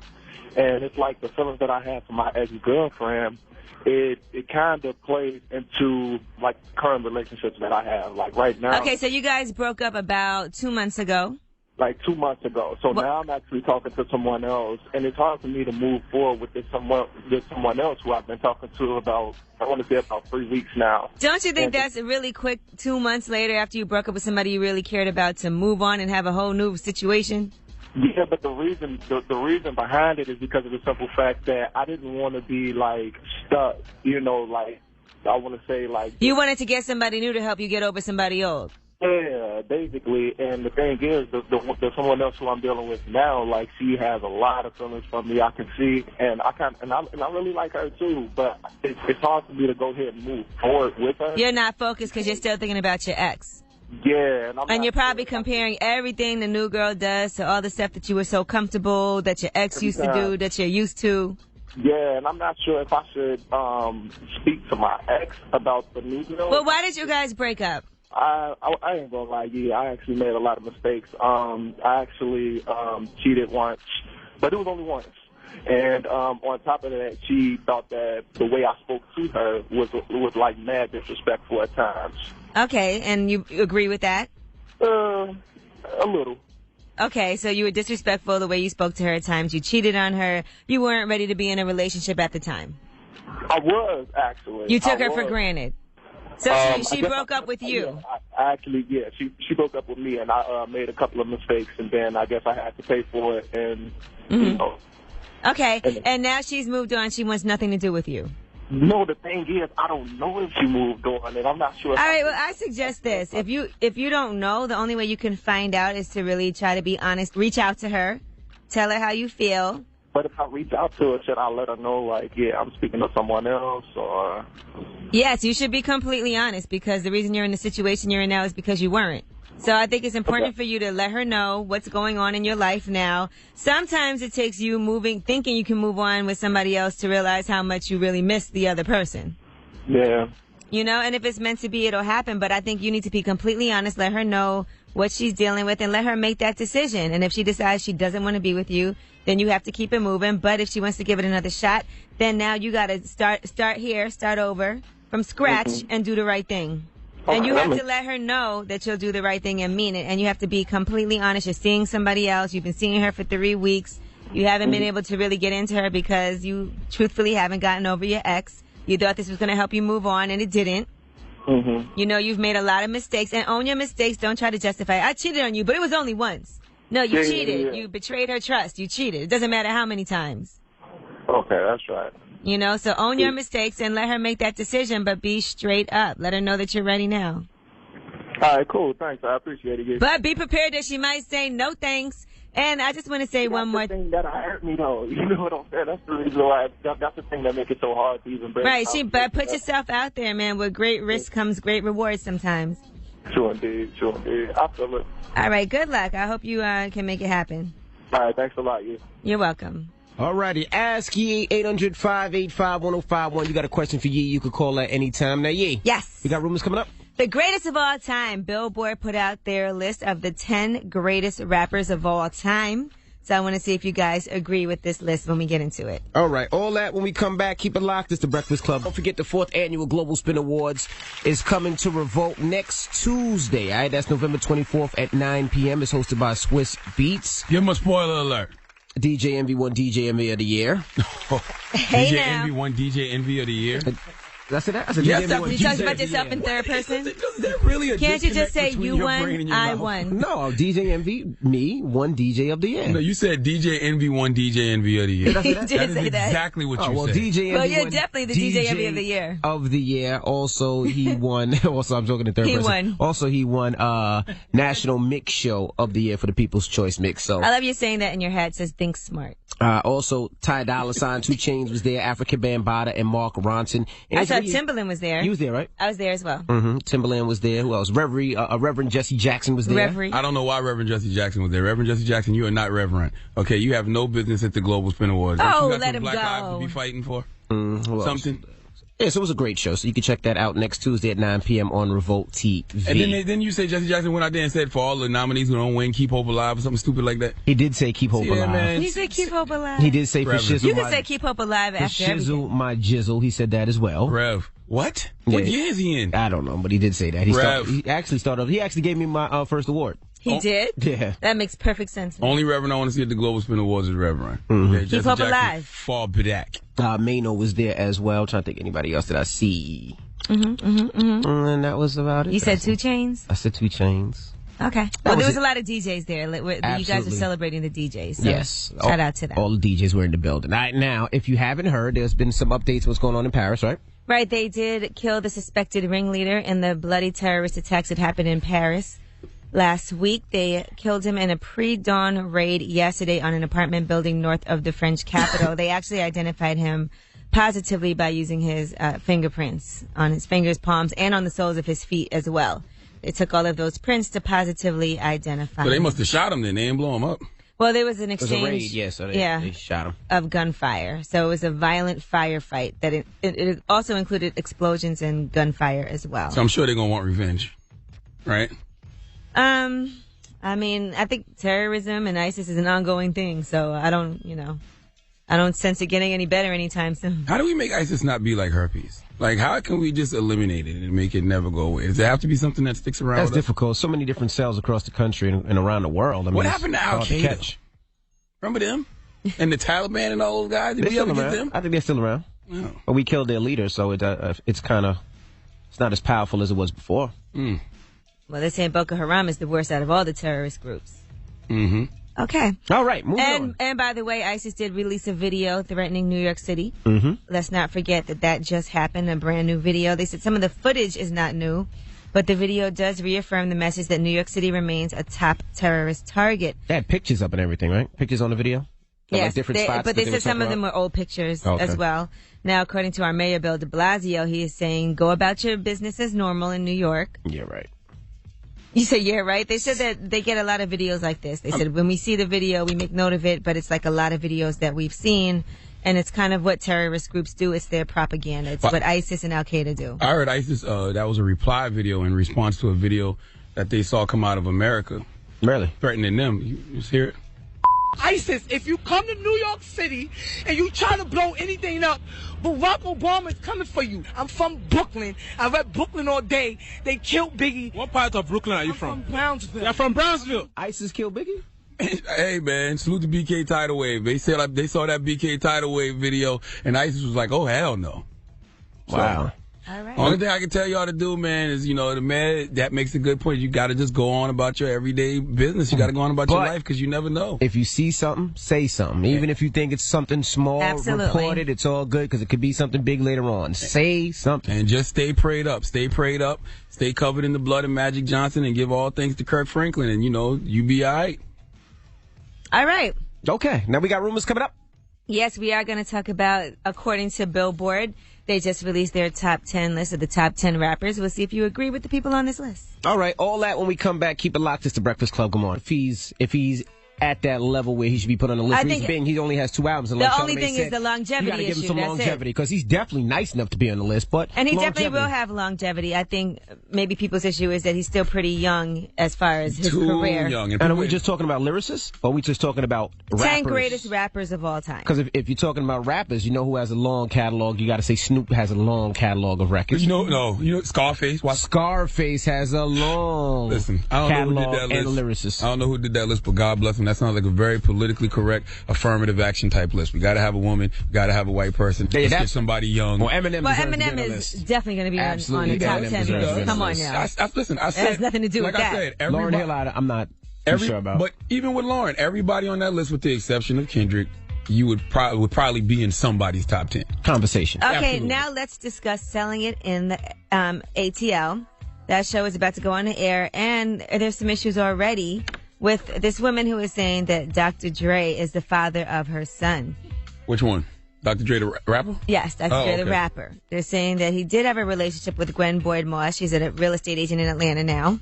And it's like the feelings that I had for my ex-girlfriend, it kind of plays into, like, current relationships that I have. Like, right now. Okay, so you guys broke up about 2 months ago. Like 2 months ago. So now I'm actually talking to someone else, and it's hard for me to move forward with this someone else who I've been talking to about 3 weeks now. Don't you think that's really quick 2 months later after you broke up with somebody you really cared about to move on and have a whole new situation? Yeah, but the reason behind it is because of the simple fact that I didn't want to be, like, stuck, I want to say, like... You wanted to get somebody new to help you get over somebody old. Yeah, basically, and the thing is, the someone else who I'm dealing with now, like, she has a lot of feelings for me. I can see, and I really like her too. But it's hard for me to go ahead and move forward with her. You're not focused because you're still thinking about your ex. Yeah, and you're probably comparing everything the new girl does to all the stuff that you were so comfortable that your ex used to do, that you're used to. Yeah, and I'm not sure if I should speak to my ex about the new girl. Well, why did you guys break up? I ain't gonna lie, I actually made a lot of mistakes. I actually cheated once, but it was only once. And on top of that, she thought that the way I spoke to her was like mad disrespectful at times. Okay, and you agree with that? A little. Okay, so you were disrespectful the way you spoke to her at times. You cheated on her. You weren't ready to be in a relationship at the time. I was, actually. You took her for granted. So she broke up with you. Yeah, she broke up with me, and I made a couple of mistakes, and then I guess I had to pay for it, and, you know. Okay, and now she's moved on. She wants nothing to do with you. No, the thing is, I don't know if she moved on, and I'm not sure. All right, well, I suggest this. If you don't know, the only way you can find out is to really try to be honest. Reach out to her. Tell her how you feel. But if I reach out to her, should I let her know, like, yeah, I'm speaking to someone else, or? Yes, you should be completely honest, because the reason you're in the situation you're in now is because you weren't. So I think it's important for you to let her know what's going on in your life now. Sometimes it takes you thinking you can move on with somebody else to realize how much you really miss the other person. Yeah. You know, and if it's meant to be, it'll happen. But I think you need to be completely honest, let her know what she's dealing with, and let her make that decision. And if she decides she doesn't want to be with you, then you have to keep it moving. But if she wants to give it another shot, then now you got to start over from scratch and do the right thing. And you have to let her know that you'll do the right thing and mean it. And you have to be completely honest. You're seeing somebody else. You've been seeing her for 3 weeks. You haven't been able to really get into her because you truthfully haven't gotten over your ex. You thought this was going to help you move on, and it didn't. You know, you've made a lot of mistakes. And own your mistakes. Don't try to justify it. I cheated on you, but it was only once. No, you cheated. You betrayed her trust. You cheated. It doesn't matter how many times. Okay, that's right. You know, so own your mistakes and let her make that decision, but be straight up. Let her know that you're ready now. All right, cool. Thanks. I appreciate it. But be prepared that she might say no thanks. And I just want to say one more thing that hurt me, though. You know what I'm saying? That's the reason why. That's the thing that makes it so hard to even break. Right. But put yourself out there, man. With great risk comes great reward sometimes. Sure indeed. I feel it. All right. Good luck. I hope you can make it happen. All right. Thanks a lot, you. You're welcome. Alrighty, ask Yee, 800-585-1051. You got a question for Yee, you could call at any time. Now, Yee. Yes. We got rumors coming up? The greatest of all time. Billboard put out their list of the 10 greatest rappers of all time. So I want to see if you guys agree with this list when we get into it. All right, all that when we come back. Keep it locked. It's The Breakfast Club. Don't forget the 4th Annual Global Spin Awards is coming to Revolt next Tuesday. All right, that's November 24th at 9 p.m. It's hosted by Swiss Beats. Give them a spoiler alert. DJ Envy won DJ Envy of the Year. Hey, DJ now. Envy won DJ Envy of the Year. Did I say that? I said you talked about yourself in third person? Really Can't you just say you won, I won? No, DJ Envy, me, won DJ of the Year. No, you said DJ Envy won DJ Envy of the Year. You did that is say that. Exactly what you well, said. DJ Envy well, you're won definitely the DJ Envy of the Year. Of the Year. Also, he won. Also, I'm joking in third he person. Won. Also, he won National Mix Show of the Year for the People's Choice Mix. So I love you saying that in your hat. It says think smart. Also, Ty Dolla $ign, 2 Chainz was there, Africa Bambaataa, and Mark Ronson. And I thought Timbaland was there. He was there, right? I was there as well. Timbaland was there. Who else? Reverend Jesse Jackson was there. Reverend. I don't know why Reverend Jesse Jackson was there. Reverend Jesse Jackson, you are not reverend. Okay, you have no business at the Global Spin Awards. Oh, you got let some him Black go. Lives to be fighting for? Something. Yeah, so it was a great show. So you can check that out next Tuesday at 9 p.m. on Revolt TV. And then you say Jesse Jackson went out there and said for all the nominees who don't win, keep hope alive or something stupid like that. He did say keep hope alive. Man. He said keep hope alive. He did say for shizzle. You can say keep hope alive after shizzle my jizzle. He said that as well. Rev. What? Yeah. What year is he in? I don't know, but he did say that. He actually gave me my first award. He did? Yeah. That makes perfect sense. Only Reverend I want to see at the Global Spin Awards is Reverend. Mm-hmm. Keep hope alive. Fall back. Mano was there as well. Trying to think anybody else that I see. And that was about it. You said 2 Chainz? I said 2 Chainz. Okay. Well, there was a lot of DJs there. You guys are celebrating the DJs. So yes. Shout out to them. All the DJs were in the building. All right, now, if you haven't heard, there's been some updates what's going on in Paris, right? Right. They did kill the suspected ringleader in the bloody terrorist attacks that happened in Paris last week. They killed him in a pre-dawn raid yesterday on an apartment building north of the French capital. They actually identified him positively by using his fingerprints on his fingers, palms, and on the soles of his feet as well. They took all of those prints to positively identify him. So they must have shot him then. They didn't blow him up. Well, there was an exchange. It was a raid, yeah, so they shot him. Of gunfire. So it was a violent firefight that it also included explosions and gunfire as well. So I'm sure they're going to want revenge, right? I mean, I think terrorism and ISIS is an ongoing thing, so I don't, I don't sense it getting any better anytime soon. How do we make ISIS not be like herpes? Like, how can we just eliminate it and make it never go away? Does it have to be something that sticks around? That's with us? difficult. So many different cells across the country and around the world. I mean, What happened to hard Al-Qaeda? catch. Remember them? And the Taliban and all those guys? Did They're we ever still get around. them? I think they're still around. Oh. But we killed their leader, so it's not as powerful as it was before. Mm. Well, they're saying Boko Haram is the worst out of all the terrorist groups. Mm-hmm. Okay. All right, moving on. And by the way, ISIS did release a video threatening New York City. Mm-hmm. Let's not forget that just happened, a brand new video. They said some of the footage is not new, but the video does reaffirm the message that New York City remains a top terrorist target. They had pictures up and everything, right? Pictures on the video? Of, Yes, like different spots but that they were said some talking of them about? were old pictures Okay. as well. Now, according to our mayor, Bill de Blasio, he is saying, go about your business as normal in New York. Yeah, right. You say, yeah, right? They said that they get a lot of videos like this. They said when we see the video, we make note of it, but it's like a lot of videos that we've seen, and it's kind of what terrorist groups do. It's their propaganda. It's what ISIS and Al-Qaeda do. I heard ISIS, that was a reply video in response to a video that they saw come out of America. Really? Threatening them. You just hear it? ISIS, if you come to New York City and you try to blow anything up, Barack Obama is coming for you. I'm from Brooklyn. I read Brooklyn all day. They killed Biggie. What part of Brooklyn are you from Brownsville. You're from Brownsville. ISIS killed Biggie? Hey man, salute the BK Tidal Wave. They said like, they saw that BK Tidal Wave video, and ISIS was like, "Oh hell no!" Wow. All right. Only thing I can tell y'all to do, man, is the man that makes a good point. You got to just go on about your everyday business. You got to go on about your life because you never know. If you see something, say something. Even if you think it's something small, Absolutely. report it. It's all good because it could be something big later on. Say something. And just stay prayed up. Stay prayed up. Stay covered in the blood of Magic Johnson and give all things to Kirk Franklin. And, you be all right. All right. Okay. Now we got rumors coming up. Yes, we are going to talk about, according to Billboard, they just released their top 10 list of the top 10 rappers. We'll see if you agree with the people on this list. All right. All that when we come back. Keep it locked. It's the Breakfast Club. Come on. If he's at that level where he should be put on the list. I think he only has 2 albums. And the like only thing is the longevity you got to give him issue. some That's longevity because he's definitely nice enough to be on the list. But And he longevity. definitely will have longevity. I think maybe people's issue is that he's still pretty young as far as his Too career. young. And are we just talking about lyricists? Or are we just talking about 10 rappers? greatest rappers of all time. Because if you're talking about rappers, you know who has a long catalog. You got to say Snoop has a long catalog of records. Scarface. Scarface has a long Listen, I don't know who catalog did that and list. lyricist. I don't know who did that list, but God bless him. That sounds like a very politically correct, affirmative action type list. We got to have a woman. We got to have a white person. Let's get somebody young. Well, Eminem is definitely going to be on the top 10 deserves list. Come on now. Listen, I It said has nothing to do with like that. I said, Lauryn everybody, Hill, I'm not too sure about. But even with Lauren, everybody on that list, with the exception of Kendrick, you would probably be in somebody's top 10 conversation. Okay, Absolutely. now let's discuss Selling It in the ATL. That show is about to go on the air, and there's some issues already with this woman who is saying that Dr. Dre is the father of her son. Which one? Dr. Dre, the rapper? Yes, Dr. Dre, the rapper. They're saying that he did have a relationship with Gwen Boyd Moss. She's a real estate agent in Atlanta now.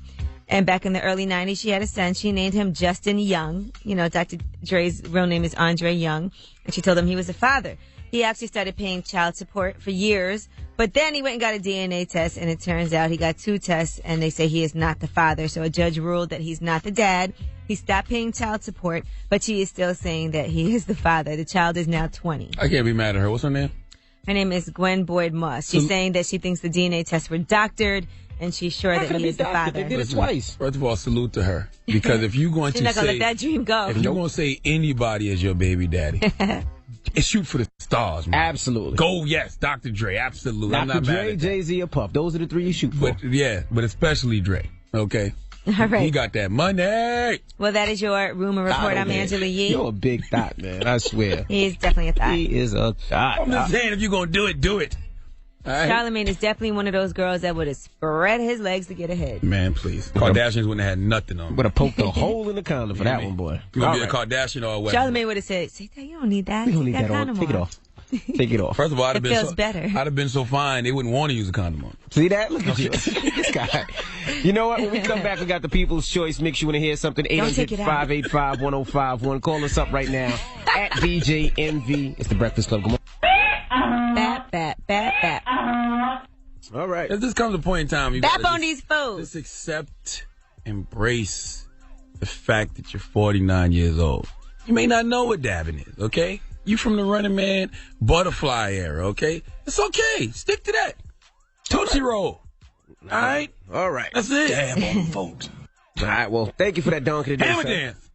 And back in the early 90s, she had a son. She named him Justin Young. Dr. Dre's real name is Andre Young. And she told him he was the father. He actually started paying child support for years. But then he went and got a DNA test, and it turns out he got 2 tests, and they say he is not the father. So a judge ruled that he's not the dad. He stopped paying child support, but she is still saying that he is the father. The child is now 20. I can't be mad at her. What's her name? Her name is Gwen Boyd Moss. She's saying that she thinks the DNA tests were doctored, and she's sure that he is the father. They did it twice. First of all, salute to her. Because if you're going She's to not going to say, let that dream go. if you're going to say anybody is your baby daddy, shoot for the stars, man. Absolutely. Go, yes, Dr. Dre, absolutely. I'm Dr. not mad Dre, at that. Jay-Z, or Puff. Those are the 3 you shoot for. But especially Dre, okay? All right. He got that money. Well, that is your rumor report. I'm Angela Yee. You're a big thought, man. I swear. He is definitely a thought. He is a thought. I'm just saying, if you're going to do it, do it. All right? Charlamagne is definitely one of those girls that would have spread his legs to get ahead. Man, please. Kardashians wouldn't have had nothing on me. Would have poked a hole in the condom for that one, boy. You going to be a Kardashian or a West? Charlamagne would have said, "See that? You don't need that. We don't need that on. condom Take it off. Take it off. First of all, I'd have It been feels better. I'd have been so fine they wouldn't want to use a condom on. See that? Look at you. This guy. You know what? When we come back, we got the People's Choice Mix. You want to hear something? Don't take it out. 800-585-1051. Call us up right now at DJ MV. It's the Breakfast Club. Come on. Bat. All right. If this comes a point in time, you Bap gotta on these fools. just accept, embrace the fact that you're 49 years old. You may not know what dabbing is, okay? You from the Running Man butterfly era, okay? It's okay. Stick to that. Tootsie Roll. All right? All right. That's it. Damn, old folks. All right, well, thank you for that donkey today. Hammer dance.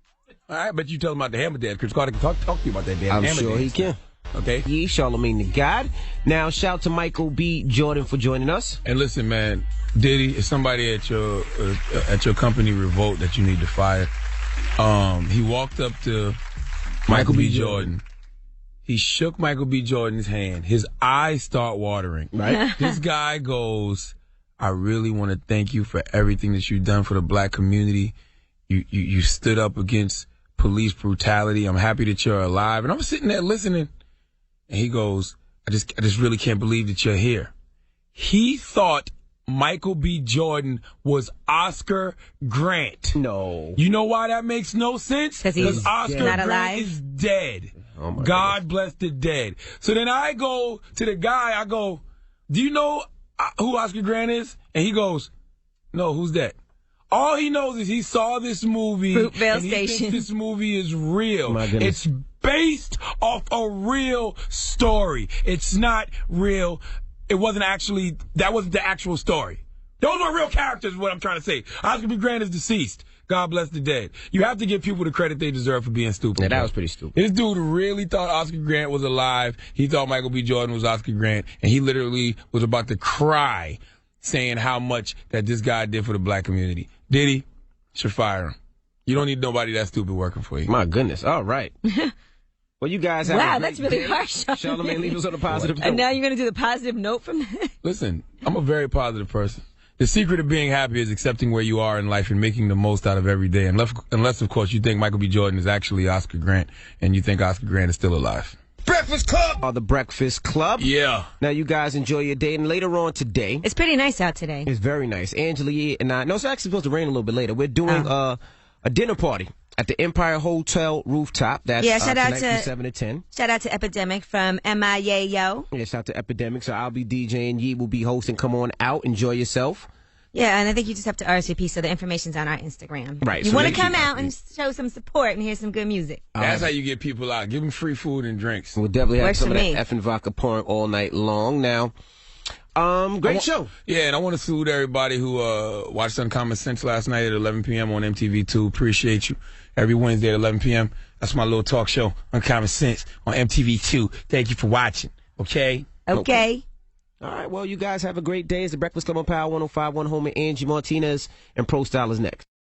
All right, but you tell them about the hammer dance. Chris Carter can talk to you about that damn I'm hammer sure dance. he can. Okay. Yeah, Charlamagne the God. Now, shout out to Michael B. Jordan for joining us. And listen, man, Diddy, is somebody at your company Revolt that you need to fire. He walked up to Michael B. Jordan. He shook Michael B. Jordan's hand. His eyes start watering. Right. This guy goes, I really want to thank you for everything that you've done for the black community. You stood up against police brutality. I'm happy that you're alive. And I'm sitting there listening. And he goes, I just really can't believe that you're here. He thought Michael B. Jordan was Oscar Grant. No. You know why that makes no sense? Because Oscar not Grant alive? is dead. Oh my God bless the dead. So then I go to the guy, I go, do you know who Oscar Grant is? And he goes, no, who's that? All he knows is he saw this movie Fruitvale and he Station. thinks this movie is real. My goodness. It's based off a real story. It's not real. It wasn't actually, that wasn't the actual story. Those were real characters, is what I'm trying to say. Oscar B. Grant is deceased. God bless the dead. You have to give people the credit they deserve for being stupid. Yeah, that was pretty stupid. This dude really thought Oscar Grant was alive. He thought Michael B. Jordan was Oscar Grant. And he literally was about to cry saying how much that this guy did for the black community. Diddy, should fire him. You don't need nobody that stupid working for you. My goodness. All right. Well, you guys have a Wow, great that's really day. harsh. Charlamagne, leave us on a positive note. And now you're going to do the positive note from that? Listen, I'm a very positive person. The secret of being happy is accepting where you are in life and making the most out of every day. Unless, of course, you think Michael B. Jordan is actually Oscar Grant and you think Oscar Grant is still alive. Breakfast Club! The Breakfast Club. Yeah. Now, you guys enjoy your day. And later on today. It's pretty nice out today. It's very nice. Angela Yee and I. No, it's actually supposed to rain a little bit later. We're doing a dinner party at the Empire Hotel rooftop. That's shout out tonight to from 7 to 10. Shout out to Epidemic from MIAO. Yeah, shout out to Epidemic. So I'll be DJing. Yee will be hosting. Come on out. Enjoy yourself. Yeah, and I think you just have to RSVP, so the information's on our Instagram. Right. You so want to make come sure- out and show some support and hear some good music. That's how you get people out. Give them free food and drinks. We'll definitely have Works some for of me. that effing vodka pouring all night long. Now, great show. Yeah, and I want to salute everybody who watched Uncommon Sense last night at 11 p.m. on MTV2. Appreciate you. Every Wednesday at 11 p.m. That's my little talk show, Uncommon Sense, on MTV2. Thank you for watching. Okay? Okay. All right, well, you guys have a great day. It's the Breakfast Club on Power 105.1. Home and Angie Martinez and Pro Style is next.